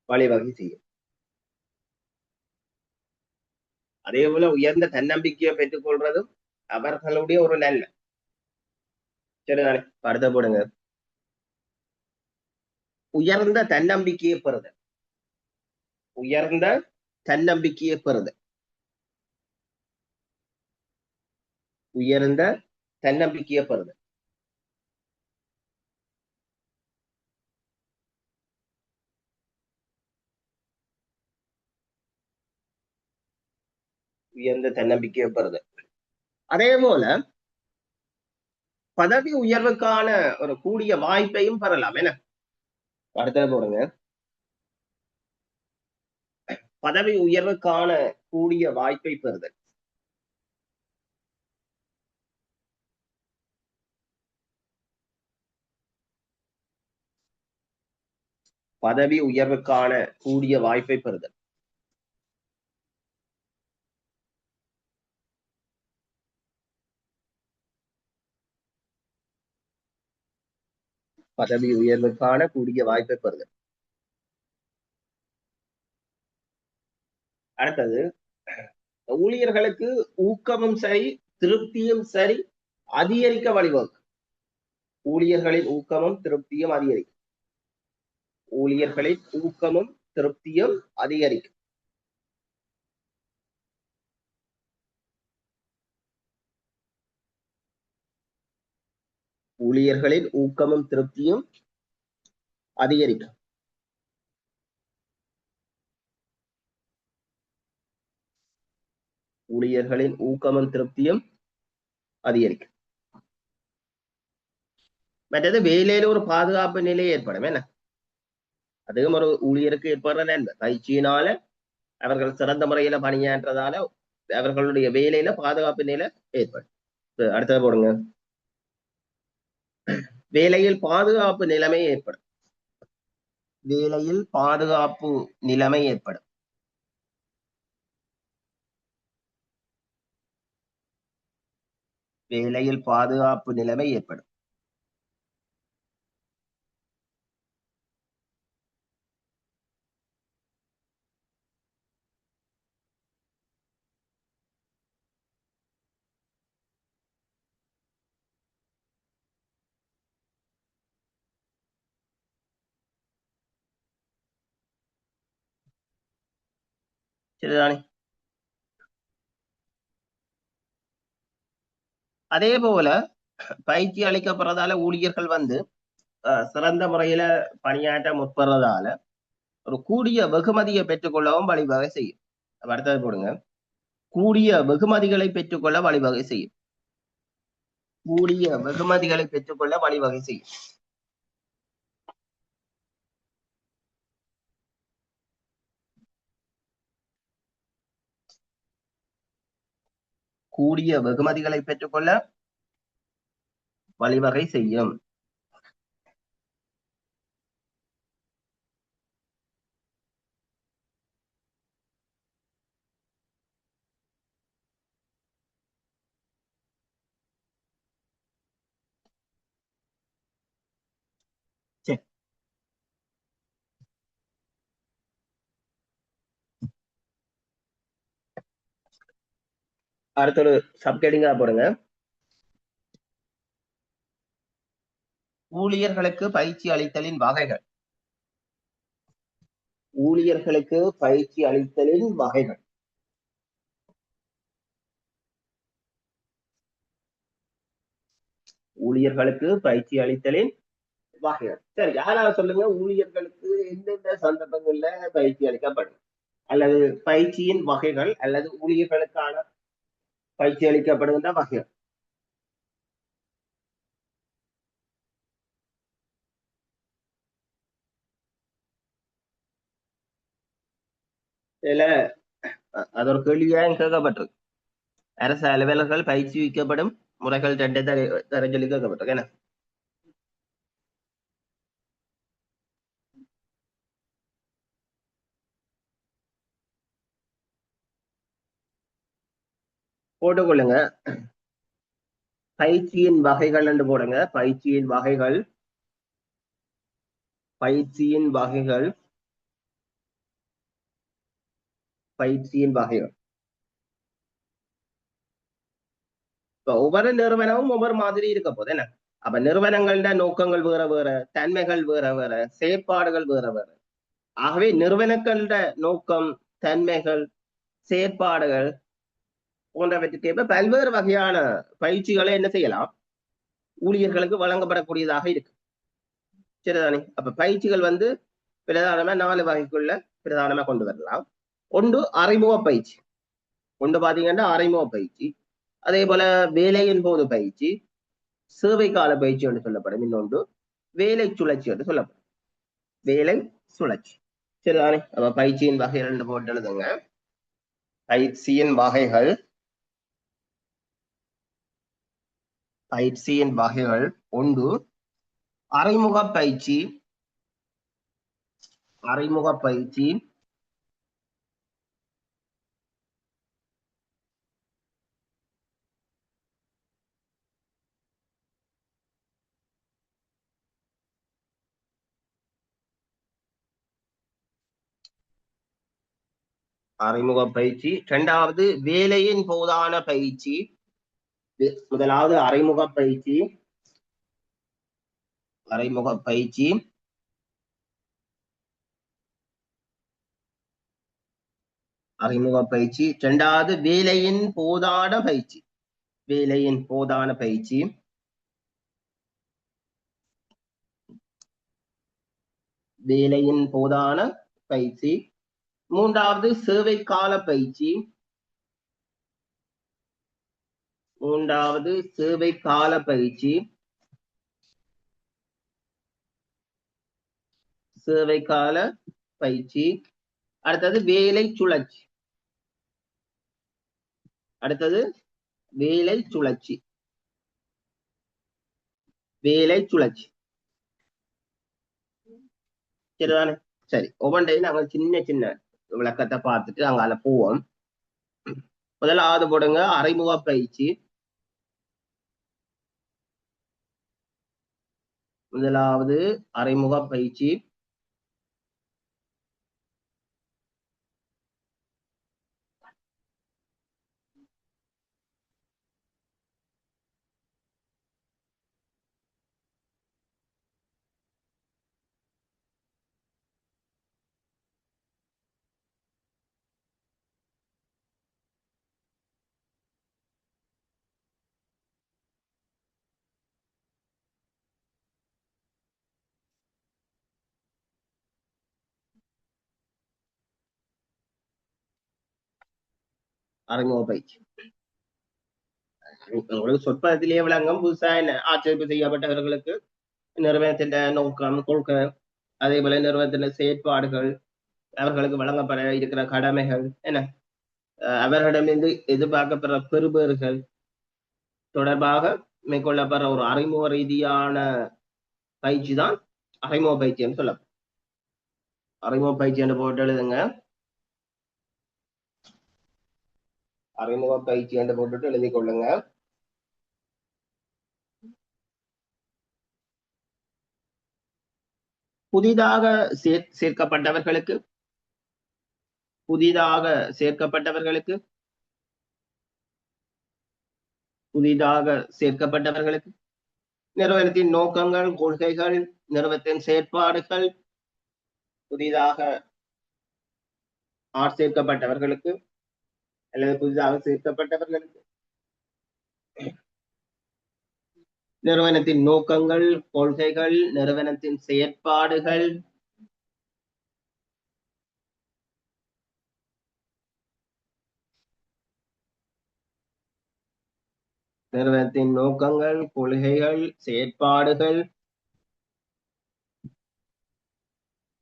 வழிவகை செய்யும். அதே போல உயர்ந்த தன்னம்பிக்கையை பெற்றுக் கொள்றதும் அவர்களுடைய ஒரு நன்மை. சரிதானே? அடுத்த போடுங்க, உயர்ந்த தன்னம்பிக்கையை பெறுதல். உயர்ந்த தன்னம்பிக்கையை பெறுதல். உயர்ந்த தன்னம்பிக்கையை பெறுதல். உயர்ந்த தன்னம்பிக்கையை பெறுதல். அதே போல பதவி உயர்வுக்கான ஒரு கூடிய வாய்ப்பையும் பெறலாம். என்ன அடுத்தது போடுங்க, பதவி உயர்வுக்கான கூடிய வாய்ப்பை பெறுதல். பதவி உயர்வுக்கான கூடிய வாய்ப்பை பெறுதல். பதவி உயர்வுக்கான கூடிய வாய்ப்பை பெறுதல். அடுத்தது, ஊழியர்களுக்கு ஊக்கமும் சரி திருப்தியும் சரி அதிகரிக்க வழிவகுக்கும். ஊழியர்களின் ஊக்கமும் திருப்தியும் அதிகரிக்கும். ஊழியர்களின் ஊக்கமும் திருப்தியும் அதிகரிக்கும். ஊழியர்களின் ஊக்கமும் திருப்தியும் அதிகரிக்கும். ஊழியர்களின் ஊக்கமும் திருப்தியும் அதிகரிக்கும். மற்றது வேலையில ஒரு பாதுகாப்பு நிலை ஏற்படும். என்ன அதுவும் ஒரு ஊழியருக்கு ஏற்படுற நன்மை. பயிற்சியினால அவர்கள் சிறந்த முறையில பணியாற்றதால அவர்களுடைய வேலையில பாதுகாப்பு நிலை ஏற்படும். அடுத்தது போடுங்க, வேலையில் பாதுகாப்பு நிலைமை ஏற்படும். வேலையில் பாதுகாப்பு நிலைமை ஏற்படும். வேலையில் பாதுகாப்பு நிலைமை ஏற்படும். சரிதானே? அதே போல பயிற்சி அளிக்கப்படுறதால ஊழியர்கள் வந்து சிறந்த முறையில பணியாற்ற முற்படுறதால ஒரு கூடிய வெகுமதியை பெற்றுக்கொள்ளவும் வழிவகை செய்யும். அடுத்தது போடுங்க. கூடிய வெகுமதிகளை பெற்றுக்கொள்ள வழிவகை செய்யும். கூடிய வெகுமதிகளை பெற்றுக்கொள்ள வழிவகை செய்யும். கூடிய வெகுமதிகளை பெற்றுக்கொள்ள வழிவகை செய்யும். சரி, அடுத்த ஒரு சப்கெடிங்கா போடுங்க. ஊழியர்களுக்கு பயிற்சி அளித்தலின் வகைகள். ஊழியர்களுக்கு பயிற்சி அளித்தலின் வகைகள். ஊழியர்களுக்கு பயிற்சி அளித்தலின் வகைகள். சரி, யாராவது சொல்லுங்க, ஊழியர்களுக்கு எந்தெந்த சந்தர்ப்பங்கள்ல பயிற்சி அளிக்கப்படும், அல்லது பயிற்சியின் வகைகள், அல்லது ஊழியர்களுக்கான பயிற்சி அளிக்கப்படுகின்ற வகைகள். இதுல அது ஒரு கேள்வியா கேட்கப்பட்டிருக்கு. அரசு அலுவலர்கள் பயிற்சிவிக்கப்படும் முறைகள் ரெண்டு தர சொல்லி கேட்கப்பட்டிருக்கு. என்ன போட்டுக்கொள்ளுங்க. பயிற்சியின் வகைகள் என்று போடுங்க. பயிற்சியின் வகைகள். பயிற்சியின் வகைகள். பயிற்சியின் வகைகள். இப்ப ஒவ்வொரு நிறுவனமும் ஒவ்வொரு மாதிரி இருக்க போது என்ன. அப்ப நிறுவனங்களோட நோக்கங்கள் வேற வேற, தன்மைகள் வேற வேற, செயற்பாடுகள் வேற வேற. ஆகவே நிறுவனங்களோட நோக்கம், தன்மைகள், செயற்பாடுகள் போன்றவற்றுக்கு ஏற்ப பல்வேறு வகையான பயிற்சிகளை என்ன செய்யலாம், ஊழியர்களுக்கு வழங்கப்படக்கூடியதாக இருக்கு. சரிதானே? அப்ப பயிற்சிகள் வந்து பிரதானமா 4 வகைக்குள்ள பிரதானமா கொண்டு வரலாம். ஒன்று அறிமுக பயிற்சி. ஒன்று பாத்தீங்கன்னா அறிமுக பயிற்சி. அதே போல வேலையின் போது பயிற்சி, சேவை கால பயிற்சி என்று சொல்லப்படும். இன்னொன்று வேலை சுழற்சி என்று சொல்லப்படும். வேலை சுழற்சி. சரிதானே? அப்ப பயிற்சியின் வகைகள் என்று போட்டு எழுதுங்க. பயிற்சியின் வகைகள். பயிற்சியின் வகைகள். ஒன்று அறிமுக பயிற்சி. அறிமுக பயிற்சி. அறிமுக பயிற்சி. இரண்டாவது வேலையின் போதான பயிற்சி. முதலாவது அறிமுக பயிற்சி. அறிமுக பயிற்சி. அறிமுக பயிற்சி. இரண்டாவது வேலையின் போதான பயிற்சி. வேலையின் போதான பயிற்சி. வேலையின் போதான பயிற்சி. மூன்றாவது சேவை கால பயிற்சி. மூன்றாவது சேவை கால பயிற்சி. சேவை கால பயிற்சி. அடுத்தது வேலை சுழற்சி. அடுத்தது வேலை சுழற்சி. வேலை சுழற்சி. சரிதானே? சரி, ஒவ்வொன்றையும் நாங்கள் சின்ன சின்ன விளக்கத்தை பார்த்துட்டு அங்கால போவோம். முதலாவது போடுங்க அறிமுக பயிற்சி. முதலாவது அறிமுக பயிற்சி. அறிமுக பயிற்சி. உங்களுக்கு சொற்பத்திலேயே விளங்கும். புதுசா ஆட்சேர்ப்பு செய்யப்பட்டவர்களுக்கு நிறுவனத்தின் நோக்கம், கொள்கை, அதே போல நிறுவனத்தின் செயற்பாடுகள், அவர்களுக்கு வழங்கப்பட இருக்கிற கடமைகள், என்ன அவர்களிடமிருந்து எதிர்பார்க்கப்படுற பெறுபேறுகள் தொடர்பாக மேற்கொள்ளப்படுற ஒரு அறிமுக ரீதியான பயிற்சி தான் அறிமுக பயிற்சி என்று சொல்லப்படும். அறிமுக பயிற்சி என்று போட்டு எழுதுங்க. அறிமுக பயிற்சி என்று போட்டுட்டு எழுதிக் கொள்ளுங்க. புதிதாக சேர்க்கப்பட்டவர்களுக்கு புதிதாக சேர்க்கப்பட்டவர்களுக்கு நிறுவனத்தின் நோக்கங்கள், கொள்கைகள், நிறுவனத்தின் செயற்பாடுகள், புதிதாக சேர்க்கப்பட்டவர்களுக்கு அல்லது புதிதாக சேர்க்கப்பட்டவர்களுக்கு நிறுவனத்தின் நோக்கங்கள், கொள்கைகள், நிறுவனத்தின் செயற்பாடுகள், நிறுவனத்தின் நோக்கங்கள், கொள்கைகள், செயற்பாடுகள்,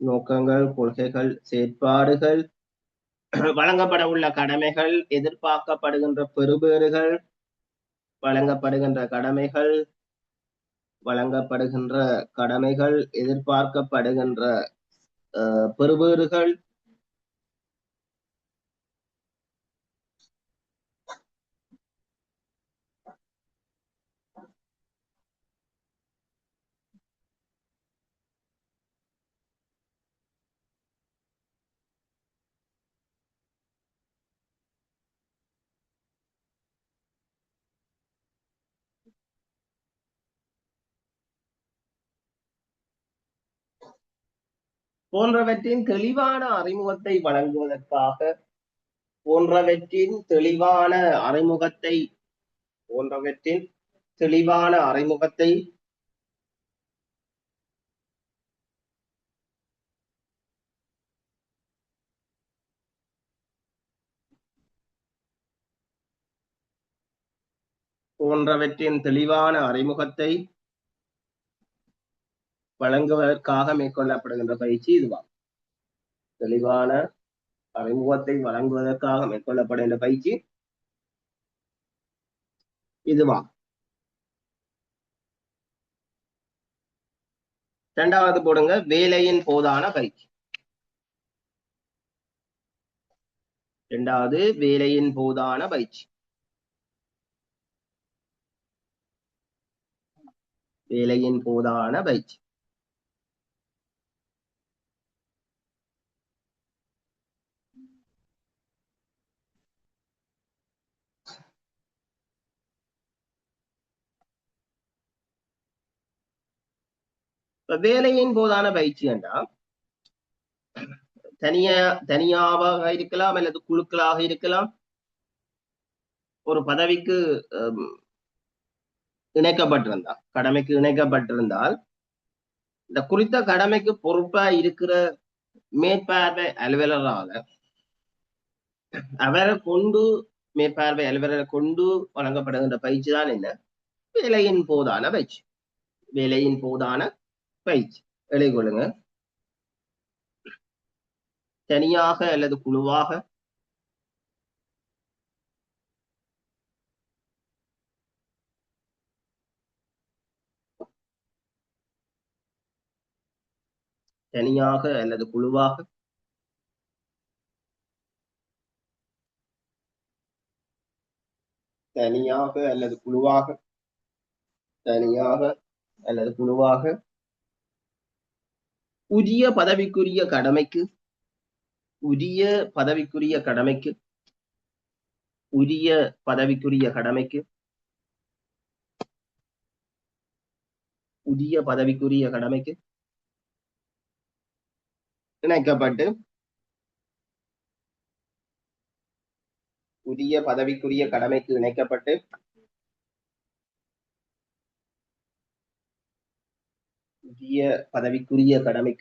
நோக்கங்கள், கொள்கைகள், செயற்பாடுகள், வழங்கப்பட உள்ள கடமைகள், எதிர்பார்க்கப்படுகின்ற பெறுபேறுகள், வழங்கப்படுகின்ற கடமைகள், எதிர்பார்க்கப்படுகின்ற பெறுபேறுகள், போன்றவற்றின் தெளிவான அறிமுகத்தை வழங்குவதற்காக மேற்கொள்ளப்படுகின்ற பயிற்சி இதுவா. தெளிவான அறிமுகத்தை வழங்குவதற்காக மேற்கொள்ளப்படுகின்ற பயிற்சி இதுவா. இரண்டாவது போடுங்க, வேலையின் போதான பயிற்சி. இரண்டாவது வேலையின் போதான பயிற்சி. வேலையின் போதான பயிற்சி. வேலையின் போதான பயிற்சி என்றால் தனியாக இருக்கலாம் அல்லது குழுக்களாக இருக்கலாம். ஒரு பதவிக்கு இணைக்கப்பட்டிருந்தால், கடமைக்கு இணைக்கப்பட்டிருந்தால், இந்த குறித்த கடமைக்கு பொறுப்பா இருக்கிற மேற்பார்வை அலுவலராக அவரை கொண்டு மேற்பார்வை அலுவலரை கொண்டு வழங்கப்படுகின்ற பயிற்சி தான் என்ன? வேலையின் போதான பயிற்சி. வேலையின் போதான பயிற்சி. எழுதிக் கொள்ளுங்க. தனியாக அல்லது குழுவாக தனியாக அல்லது குழுவாக தனியாக அல்லது குழுவாக உரிய பதவிக்குரிய கடமைக்கு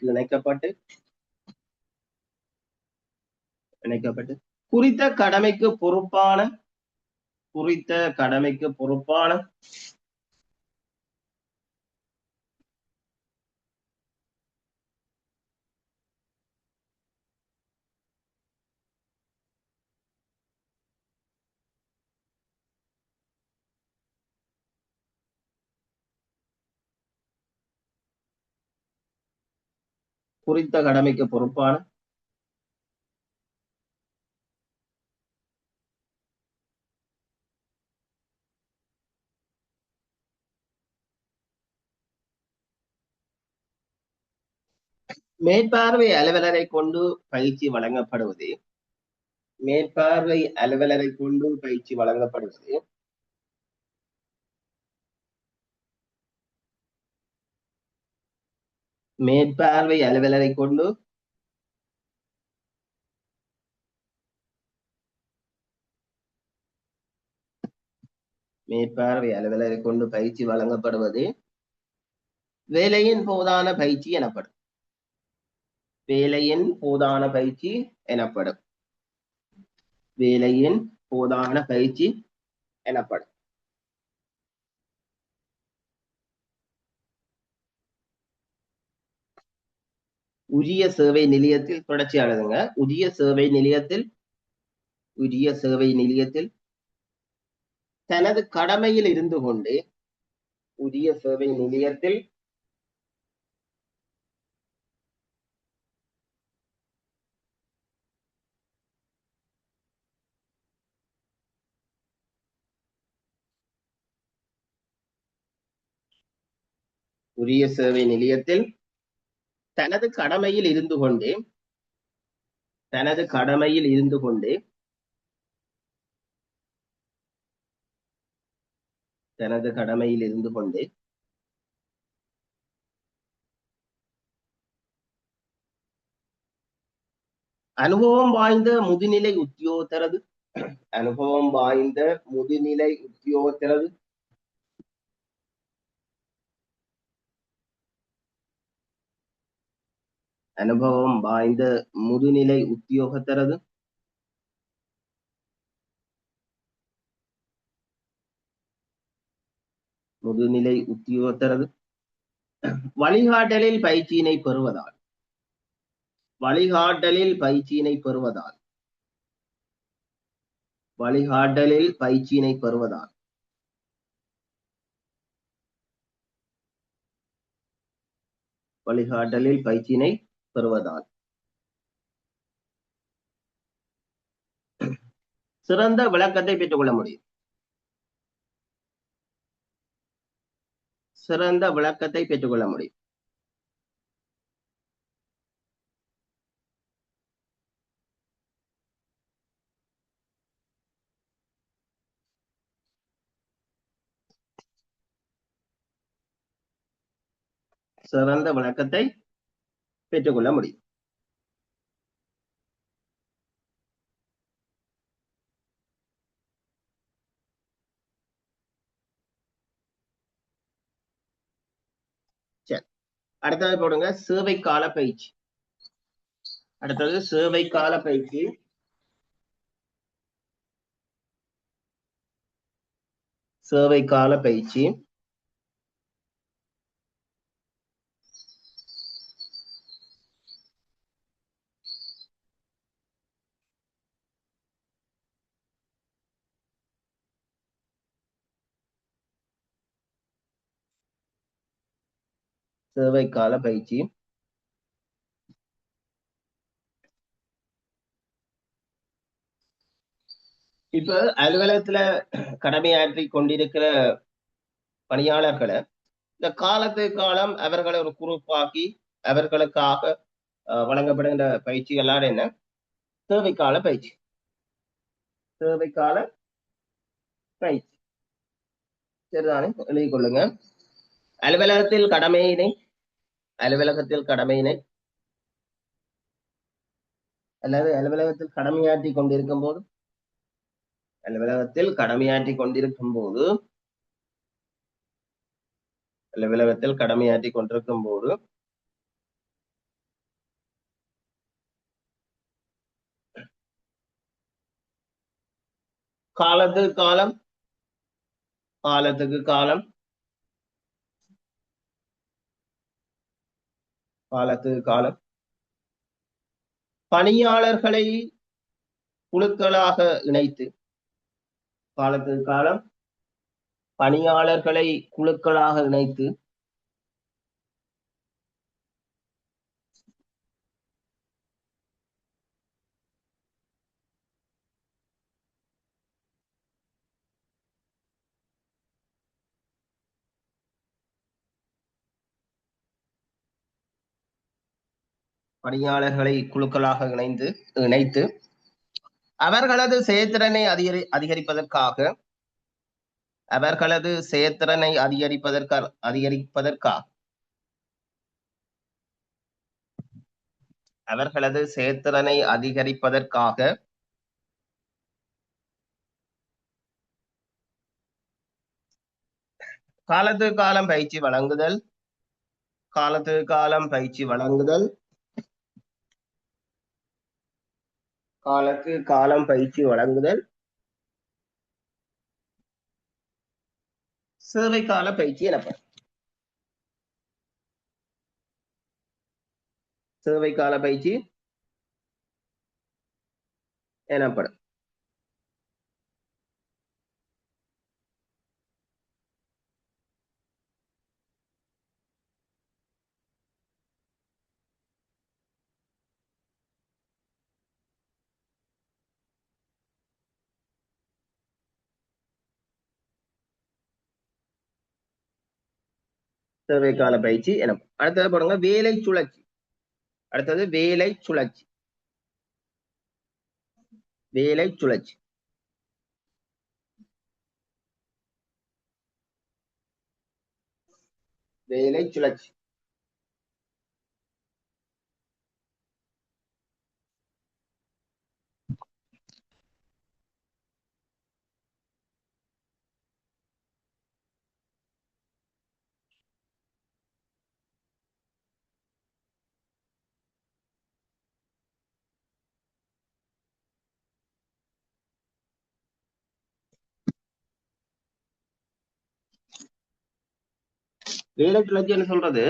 இணைக்கப்பட்டு இணைக்கப்பட்டு குறித்த கடமைக்கு பொறுப்பான குறித்த கடமைக்கு பொறுப்பான குறித்த கடமைக்கு பொறுப்பான மேற்பார்வை அலுவலரை கொண்டு பயிற்சி வழங்கப்படுவது மேற்பார்வை அலுவலரை கொண்டு பயிற்சி வழங்கப்படுவது மேற்பார்வை அலுவலரை கொண்டு மேற்பார்வை அலுவலரை கொண்டு பயிற்சி வழங்கப்படுவது வேலையின் போதான பயிற்சி எனப்படும் வேலையின் போதான பயிற்சி எனப்படும் வேலையின் போதான பயிற்சி எனப்படும் உரிய சேவை நிலையத்தில் தொடர்ச்சியானதுங்க உரிய சேவை நிலையத்தில் தனது கடமையில் இருந்து கொண்டு உரிய சேவை நிலையத்தில் உரிய சேவை நிலையத்தில் தனது கடமையில் இருந்து கொண்டு தனது கடமையில் இருந்து கொண்டு தனது கடமையில் இருந்து கொண்டு அனுபவம் வாய்ந்த முதுநிலை உத்தியோகத்தரது அனுபவம் வாய்ந்த முதுநிலை உத்தியோகத்தரது அனுபவம் வாய்ந்த முதுநிலை உத்தியோகத்தரது முதுநிலை உத்தியோகத்தரது வழிகாட்டலில் பயிற்சியினை பெறுவதால் வழிகாட்டலில் பயிற்சியினை பெறுவதால் வழிகாட்டலில் பயிற்சியினை பெறுவதால் வழிகாட்டலில் பயிற்சியினை பெறுவதால் சிறந்த விளக்கத்தை பெற்றுக்கொள்ள முடியும் சிறந்த விளக்கத்தை பெற்றுக்கொள்ள முடியும் சிறந்த விளக்கத்தை பெற்றுக்கொள்ள முடியும் சரி அடுத்தது போடுங்க சேவை கால பயிற்சி அடுத்தது சேவை கால பயிற்சி சேவை கால பயிற்சி சேவை கால பயிற்சி இப்ப அலுவலகத்துல கடமையாற்றி கொண்டிருக்கிற பணியாளர்களை இந்த காலத்துக்கு காலம் அவர்களை ஒரு குரூப்பாக்கி அவர்களுக்காக வழங்கப்படுகின்ற பயிற்சிகளால் என்ன தேவைக்கால பயிற்சி தேவைக்கால பயிற்சி சரிதானே எழுதிக் கொள்ளுங்க அலுவலகத்தில் கடமையினை அல்லது அலுவலகத்தில் கடமையாற்றி கொண்டிருக்கும் போது அலுவலகத்தில் கடமையாற்றி கொண்டிருக்கும் போது காலத்துக்கு காலம், காலத்துக்கு காலம், காலத்துக்கு காலம். பணியாளர்களை குழுக்களாக இணைத்து, காலத்துக்கு காலம், பணியாளர்களை குழுக்களாக இணைத்து, பணியாளர்களை குழுக்களாக இணைத்து அவர்களது செயற்திறனை அதிகரிப்பதற்காக, அவர்களது செயற்திறனை அதிகரிப்பதற்காக, அவர்களது செயற்திறனை அதிகரிப்பதற்காக காலத்துக்கு காலம் பயிற்சி வழங்குதல், காலத்துக்கு காலம் பயிற்சி வழங்குதல், காலத்துக்கு காலம் பயிற்சி வழங்குதல், சேவை கால பயிற்சி எனப்படும். சேவை கால பயிற்சி எனப்படும். சேவை கால பயிற்சி எனப்படும். அடுத்தது பாருங்க வேலை சுழற்சி. அடுத்தது வேலை சுழற்சி. வேலை சுழற்சி. வேலை சுழற்சி. வேலை சுழற்சி என்ன சொல்றது,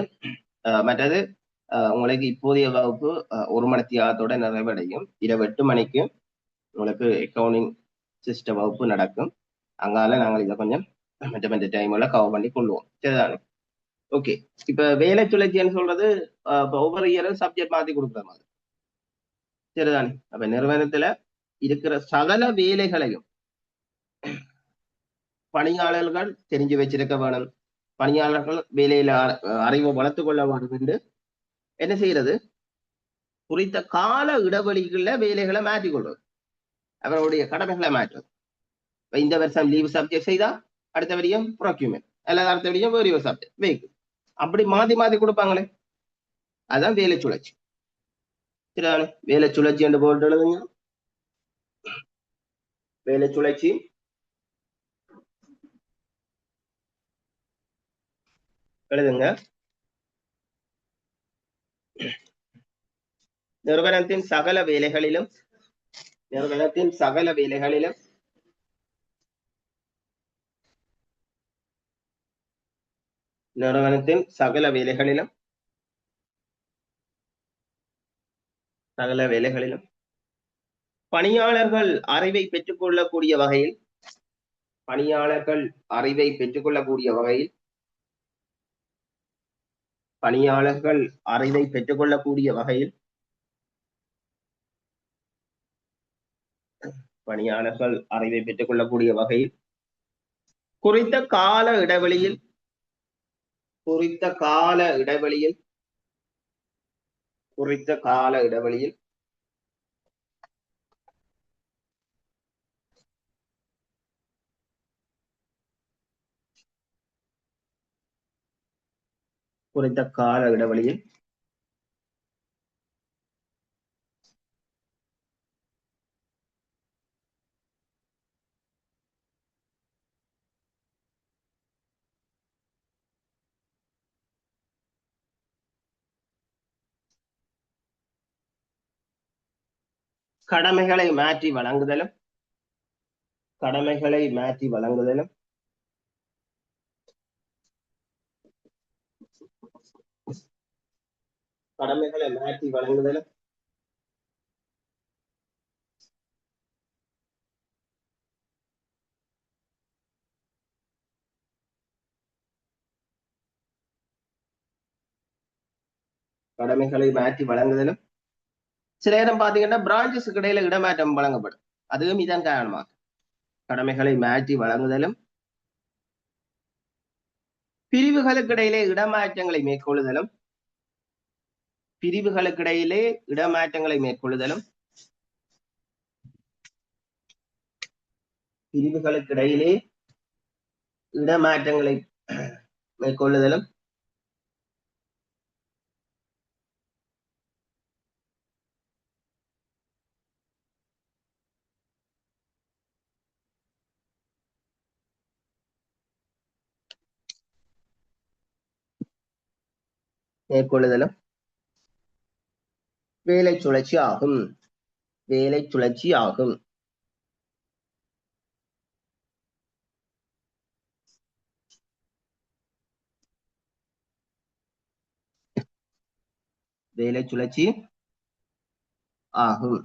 மற்றது உங்களுக்கு இப்போதைய வகுப்பு 1 மணி தியாகத்தோட நிறைவடையும். இரவு 8 மணிக்கு உங்களுக்கு அக்கௌண்டிங் சிஸ்டம் வகுப்பு நடக்கும். அங்கால நாங்கள் இதை கொஞ்சம் மற்ற டைம்ல கவர் பண்ணி கொள்வோம். சரிதானே? ஓகே. இப்ப வேலை சுழற்சின்னு சொல்றது ஒவ்வொரு இயரும் சப்ஜெக்ட் மாத்தி கொடுக்குற மாதிரி. சரிதானே? அப்ப நிறுவனத்துல இருக்கிற சகல வேலைகளையும் பணியாளர்கள் தெரிஞ்சு வச்சிருக்க வேணும். பணியாளர்கள் வேலையில அறிவை வளர்த்து கொள்ள வேண்டும் என்று என்ன செய்யறது, குறித்த கால இடைவெளிகள்ல வேலைகளை மாற்றிக் கொள்வது, அவருடைய கடமைகளை மாற்றுவது. இந்த வருஷம் லீவ் சப்ஜெக்ட் செய்தா அடுத்த வரியும் ப்ரொக்யூமெண்ட், அல்லது அடுத்த வரியும் வேறு ஒரு சப்ஜெக்ட் வெஹிக்கிள், அப்படி மாத்தி மாத்தி கொடுப்பாங்களே, அதான் வேலை சுழற்சி. சரிதானே? வேலை சுழற்சி என்று போட்டு எழுதுங்க. வேலை சுழற்சி எழுதுங்க. நிறுவனத்தின் சகல வேலைகளிலும், நிறுவனத்தின் சகல வேலைகளிலும் நிறுவனத்தின் சகல வேலைகளிலும் சகல வேலைகளிலும் பணியாளர்கள் அறிவை பெற்றுக்கொள்ளக்கூடிய வகையில், பணியாளர்கள் அறிவை பெற்றுக்கொள்ளக்கூடிய வகையில், பணியாளர்கள் அறிவை பெற்றுக்கொள்ளக்கூடிய வகையில், பணியாளர்கள் அறிவை பெற்றுக்கொள்ளக்கூடிய வகையில் குறித்த கால இடைவெளியில், குறித்த கால இடைவெளியில், குறித்த கால இடைவெளியில் குறித்த கால இடைவெளியில் கடமைகளை மாற்றி வழங்குதலும், கடமைகளை மாற்றி வழங்குதலும் கடமைகளை மாற்றி வழங்குதலும் கடமைகளை மாற்றி வழங்குதலும் சில நேரம் பாத்தீங்கன்னா பிரான்ச்சஸுக்கு இடையில இடமாற்றம் வழங்கப்படும். அதுவும் இதன் காரணமாக கடமைகளை மாற்றி வழங்குதலும் பிரிவுகளுக்கு இடையிலே இடமாற்றங்களை மேற்கொள்ளுதலும் பிரிவுகளுக்கிடையிலே இடமாற்றங்களை மேற்கொள்ளுதலும் பிரிவுகளுக்கிடையிலே இடமாற்றங்களை மேற்கொள்ளுதலும் மேற்கொள்ளுதலும் வேலை சுழற்சி ஆகும். வேலை சுழற்சி ஆகும். வேலை சுழற்சி ஆகும்.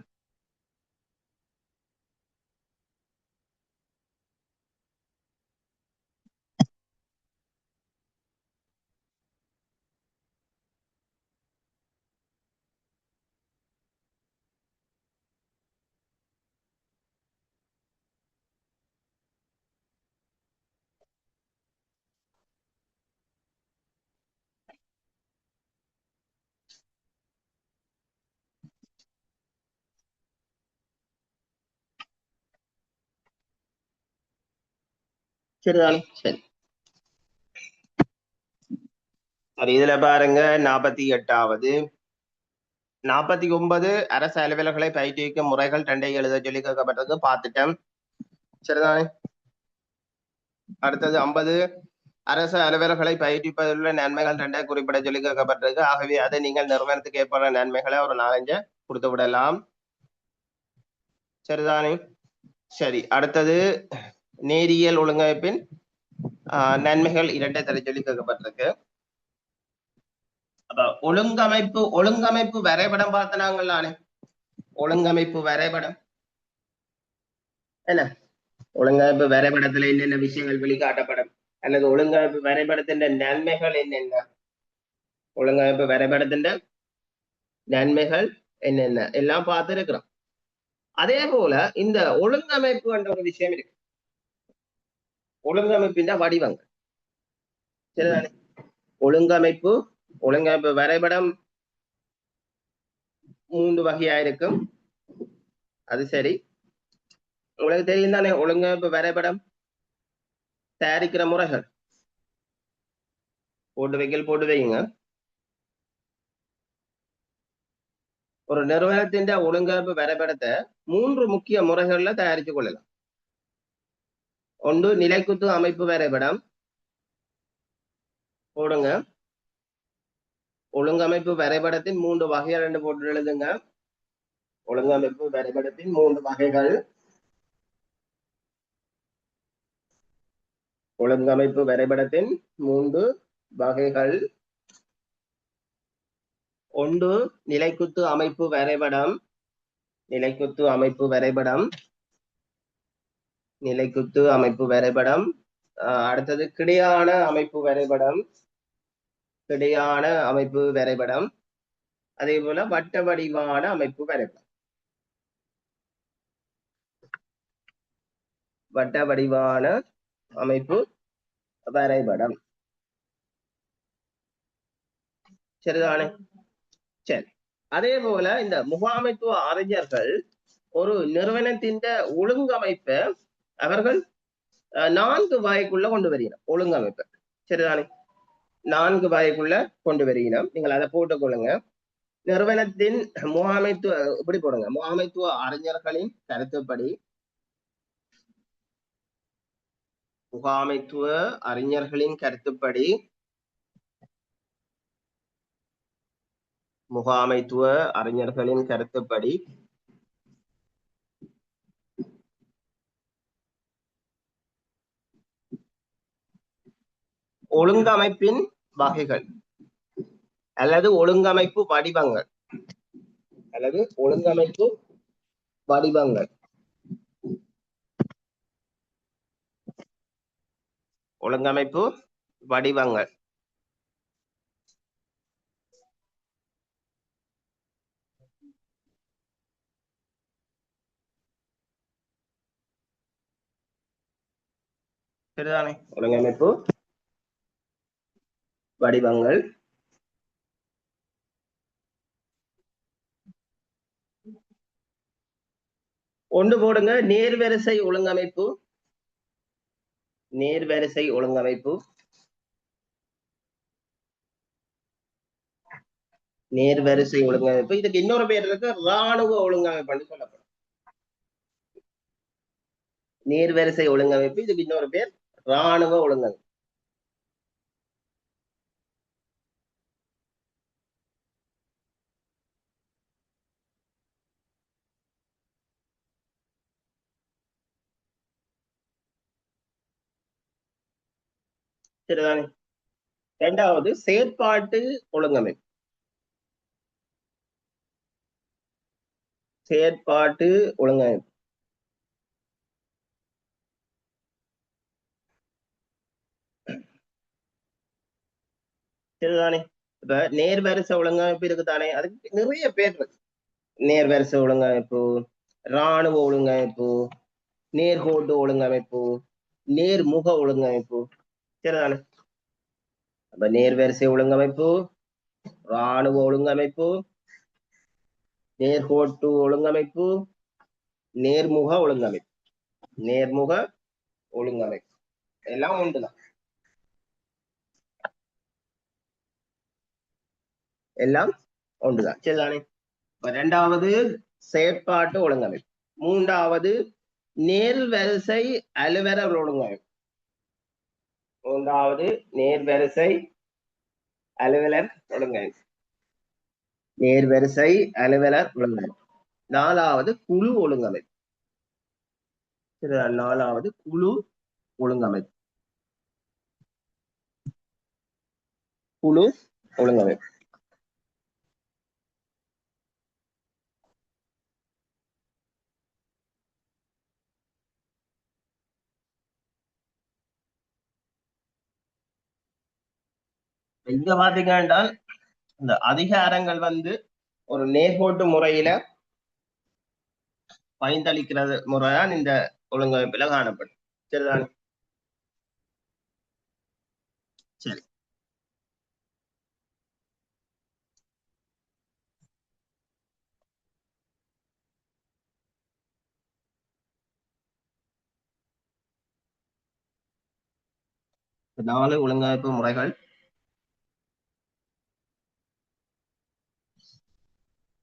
சரிதானே? சரி சரி, இதுல பாருங்க 48வது 49 அரசு அலுவலர்களை பயிற்றுவிக்கும் முறைகள் 2 எழுத சொல்லி கேட்கப்பட்டது, பார்த்துட்டேன். சரிதானே? அடுத்தது 50 அரசு அலுவலர்களை பயிற்றுவிப்பதில் உள்ள நன்மைகள் 2 குறிப்பிட சொல்லி கேட்கப்பட்டிருக்கு. ஆகவே அதை நீங்கள் நிறுவனத்துக்கு ஏற்படுற நன்மைகளை ஒரு 4 கொடுத்து விடலாம். சரிதானே? சரி, அடுத்தது நேரியல் ஒழுங்கமைப்பின் நன்மைகள் 2 தர சொல்லி கேட்கப்பட்டிருக்கு. அப்ப ஒழுங்கமைப்பு வரைபடம் பார்த்தனாங்களானே. ஒழுங்கமைப்பு வரைபடம் என்ன? ஒழுங்கமைப்பு வரைபடத்துல என்னென்ன விஷயங்கள் வெளிக்காட்டப்படும், அல்லது ஒழுங்கமைப்பு வரைபடத்தின் நன்மைகள் என்னென்ன, ஒழுங்கமைப்பு வரைபடத்தின் நன்மைகள் என்னென்ன எல்லாம் பார்த்துருக்கிறோம். அதே போல இந்த ஒழுங்கமைப்பு என்ற ஒரு விஷயம் இருக்கு. ஒழுங்கமைப்பின் வடிவங்கள். சரிதானே? ஒழுங்கமைப்பு வரைபடம் 3 வகையா இருக்கும். அது சரி, உங்களுக்கு தெரியும் தானே ஒழுங்கமைப்பு வரைபடம் தயாரிக்கிற முறைகள். போட்டு வைங்க. ஒரு நிறுவனத்தின் ஒழுங்கமைப்பு வரைபடத்தை 3 முக்கிய முறைகள்ல தயாரித்து கொள்ளலாம். ஒன்று நிலைக்குத்து அமைப்பு வரைபடம் போடுங்க. ஒழுங்கமைப்பு வரைபடத்தின் 3 வகைகள் என்று போட்டு எழுதுங்க. ஒழுங்கமைப்பு வரைபடத்தின் 3 வகைகள். ஒழுங்கமைப்பு வரைபடத்தின் 3 வகைகள். ஒன்று நிலைக்குத்து அமைப்பு வரைபடம். நிலைக்குத்து அமைப்பு வரைபடம். நிலைக்குத்து அமைப்பு வரைபடம். அடுத்தது கிடையான அமைப்பு வரைபடம். கிடையான அமைப்பு வரைபடம். அதே போல வட்ட வடிவான அமைப்பு வரைபடம். வட்ட வடிவான அமைப்பு வரைபடம். சரிதானே? சரி, அதே போல இந்த முகாமைத்துவ அறிஞர்கள் ஒரு நிறுவனத்தின் ஒழுங்கமைப்பை அவர்கள் 4 வகைக்குள்ள கொண்டு வருகிறோம். ஒழுங்கமைப்பு சரிதானே? 4 வகைக்குள்ள கொண்டு வருகிறோம். நீங்கள் அதை போட்டுக்கொள்ளுங்க. நிறுவனத்தின் முகாமைத்துவ இப்படி போடுங்க. முகாமைத்துவ அறிஞர்களின் கருத்துப்படி, முகாமைத்துவ அறிஞர்களின் கருத்துப்படி, முகாமைத்துவ அறிஞர்களின் கருத்துப்படி ஒழுங்கமைப்பின் வகைகள் அல்லது ஒழுங்கமைப்பு வடிவங்கள் அல்லது ஒழுங்கமைப்பு வடிவங்கள் ஒழுங்கமைப்பு வடிவங்கள் சரிதானே? ஒழுங்கமைப்பு வடிவங்கள் ஒன்று போடுங்க. நேர்வரிசை ஒழுங்கமைப்பு. நேர்வரிசை ஒழுங்கமைப்பு. நேர்வரிசை ஒழுங்கமைப்பு. இதுக்கு இன்னொரு பேர் இருக்கு, ராணுவ ஒழுங்கமைப்பு சொல்லப்படும். நேர்வரிசை ஒழுங்கமைப்பு, இதுக்கு இன்னொரு பேர் ராணுவ ஒழுங்கமைப்பு. சரிதானே? இரண்டாவது செயற்பாட்டு ஒழுங்கமைப்பு. செயற்பாட்டு ஒழுங்கமைப்பு. சரிதானே? இப்ப நேர்வரிசை ஒழுங்கமைப்பு இருக்குதானே, அதுக்கு நிறைய பேர் இருக்கு. நேர்வரிசை ஒழுங்கமைப்பு, ராணுவ ஒழுங்கமைப்பு, நேர்கோட்டு ஒழுங்கமைப்பு, நேர்முக ஒழுங்கமைப்பு. சரிதானே? அப்ப நேர்வரிசை ஒழுங்கமைப்பு, ராணுவ ஒழுங்கமைப்பு, நேர்கோட்டு ஒழுங்கமைப்பு, நேர்முக ஒழுங்கமைப்பு. நேர்முக ஒழுங்கமைப்பு எல்லாம் உண்டுதான். எல்லாம் ஒன்றுதான். சரிதானே? இரண்டாவது செயற்பாட்டு ஒழுங்கமைப்பு. மூன்றாவது நேர்வரிசை அலுவலர் ஒழுங்கமைப்பு. மூன்றாவது நேர்வரிசை அலுவலர் ஒழுங்கமைப்பு. நேர்வரிசை அலுவலர் ஒழுங்கமைப்பு. நாலாவது குழு ஒழுங்கமைப்பு. நாலாவது குழு ஒழுங்கமைப்பு. குழு ஒழுங்கமைப்பு. இங்க பாத்தீங்க என்றால் இந்த அதிகாரங்கள் ஒரு நேர்கோட்டு முறையில பயந்தளிக்கிறது முறைதான் இந்த ஒழுங்கமைப்புல காணப்படும். சரிதான்? சரி. நாலு ஒழுங்கமைப்பு முறைகள்.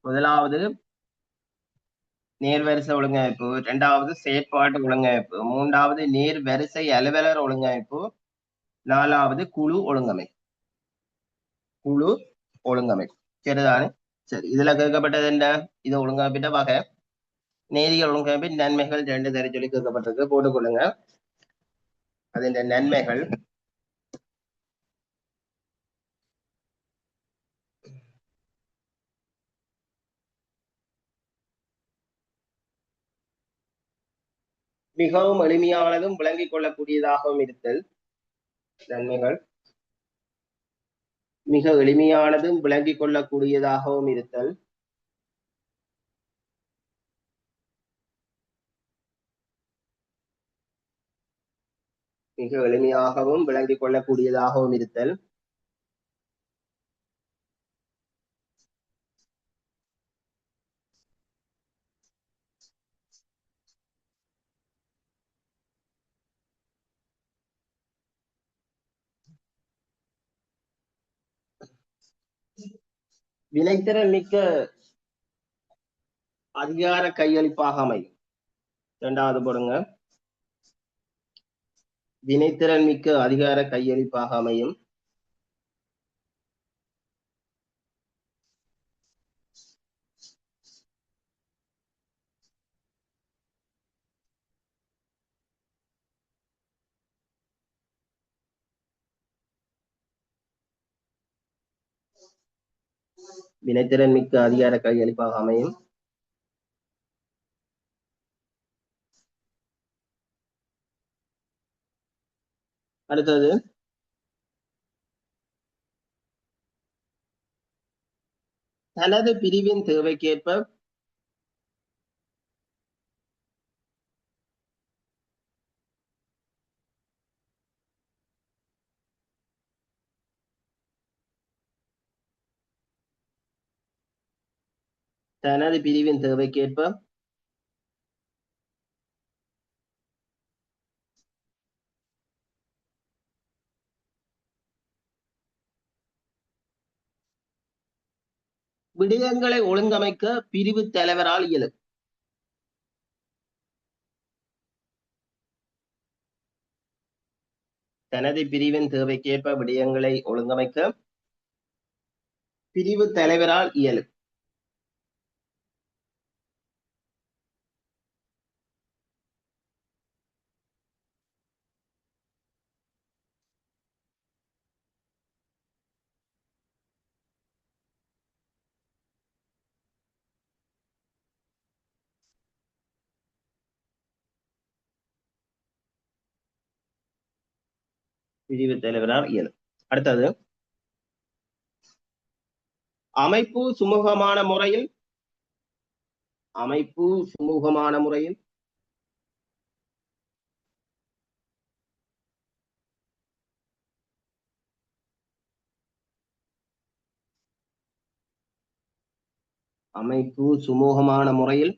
முதலாவது நேர்வரிசை ஒழுங்கமைப்பு, இரண்டாவது செயற்பாட்டு ஒழுங்கமைப்பு, மூன்றாவது நேர்வரிசை அலுவலர் ஒழுங்கமைப்பு, நாலாவது குழு ஒழுங்கமைப்பு. குழு ஒழுங்கமைப்பு. சரிதானே? சரி, இதுல கேட்கப்பட்டது என்ன? இது ஒழுங்கமைப்பிட்ட வகை. நேரியல் ஒழுங்கமைப்பின் நன்மைகள் ரெண்டு தர சொல்லி கேட்கப்பட்டிருக்கு, போட்டுக்கொள்ளுங்க. அதன் நன்மைகள் மிகவும் எளிமையானதும் விளங்கிக் கொள்ளக்கூடியதாகவும் இருத்தல். நன்மைகள் மிக எளிமையானதும் விளங்கிக் கொள்ளக்கூடியதாகவும் இருத்தல். மிக எளிமையாகவும் விளங்கிக் கொள்ளக்கூடியதாகவும் இருத்தல். வினைத்திறன் மிக்க அதிகார கையளிப்பாக அமையும். இரண்டாவது போடுங்க. வினைத்திறன் மிக்க அதிகார கையளிப்பாக அமையும். வினைத்திறன் மிக்க அதிகார கையளிப்பாக அமையும். அடுத்தது தனது பிரிவின் தேவைக்கேற்ப தனது பிரிவின் தேவைக்கேற்ப விடயங்களை ஒழுங்கமைக்க பிரிவு தலைவரால் இயலும். தனது பிரிவின் தேவைக்கேற்ப விடயங்களை ஒழுங்கமைக்க பிரிவு தலைவரால் இயலும். பிரிவு தலைவரால் இயலும். அடுத்தது அமைப்பு சுமூகமான முறையில் அமைப்பு சுமூகமான முறையில் அமைப்பு சுமூகமான முறையில்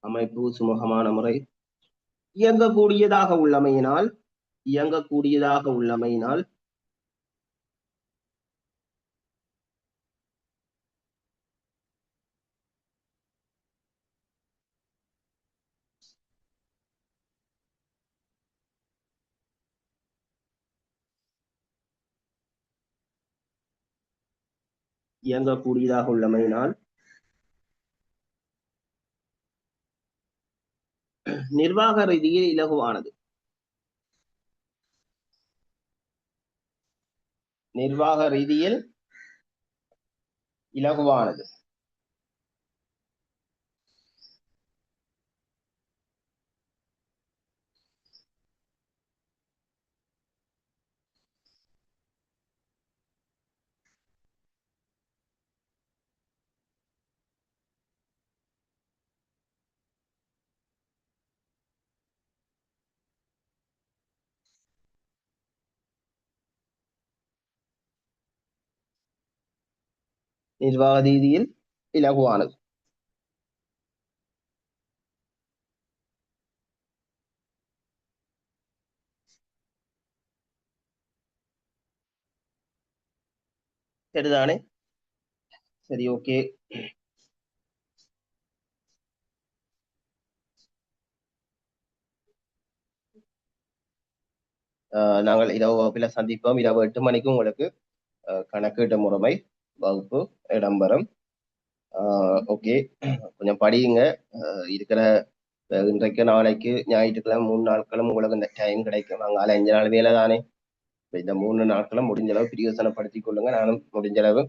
அமைப்பு சுமூகமான முறை இயங்கக்கூடியதாக உள்ளமையினால் இயங்கக்கூடியதாக உள்ளமையினால் இயங்கக்கூடியதாக உள்ளமையினால் நிர்வாக ரீதியில் இலகுவானது. நிர்வாக ரீதியில் இலகுவானது. நிர்வாக ரீதியில் இலகுவானது. சரிதானே? சரி, ஓகே. நாங்கள் இரவு வகுப்பில் சந்திப்போம். இரவு 8 மணிக்கு உங்களுக்கு கணக்கீட்டு முறைமை வகுப்பு இடம்பெறும். ஓகே, கொஞ்சம் படியுங்க. இருக்கிற இன்றைக்கு நாளைக்கு ஞாயிற்றுக்கிழமை 3 நாட்களும் உங்களுக்கு இந்த டைம் கிடைக்கும். அங்கால 5 நாள் வேலை தானே. இந்த 3 நாட்களும் முடிஞ்ச அளவு பிரியோசனப்படுத்திக் கொள்ளுங்க. நானும் முடிஞ்ச அளவு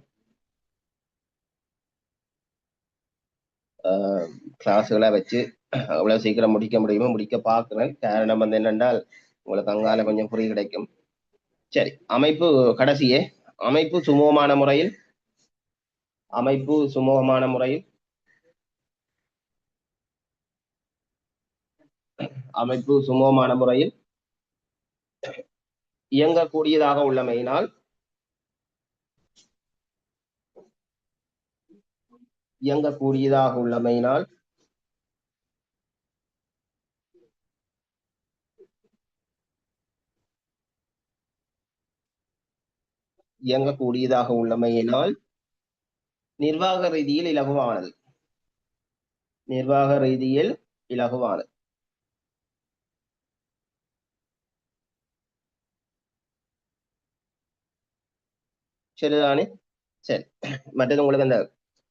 கிளாஸுகளை வச்சு அவ்வளவு சீக்கிரம் முடிக்க முடியுமோ முடிக்க பார்க்கிறேன். காரணம் வந்து என்னென்றால் உங்களுக்கு அங்கால கொஞ்சம் புரிய கிடைக்கும். சரி, அமைப்பு கடைசியே அமைப்பு சுமூகமான முறையில் அமைப்பு சுமூகமான முறையில் அமைப்பு சுமூகமான முறையில் இயங்கக்கூடியதாக உள்ளமையினால் இயங்கக்கூடியதாக உள்ளமையினால் இயங்கக்கூடியதாக உள்ளமையினால் நிர்வாக ரீதியில் இலகுவானது. நிர்வாக ரீதியில் இலகுவானது. சரிதானே? சரி, மற்றது உங்களுக்கு அந்த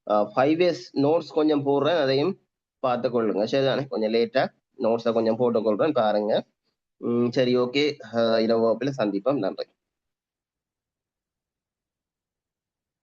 ஃபைவ் இயர்ஸ் நோட்ஸ் கொஞ்சம் போடுறேன், அதையும் பார்த்துக்கொள்ளுங்க. சரிதானே? கொஞ்சம் லேட்டா நோட்ஸை கொஞ்சம் போட்டுக்கொள்றேன், பாருங்க. சரி, ஓகே. இரவு வகுப்பில் சந்திப்போம். நன்றி.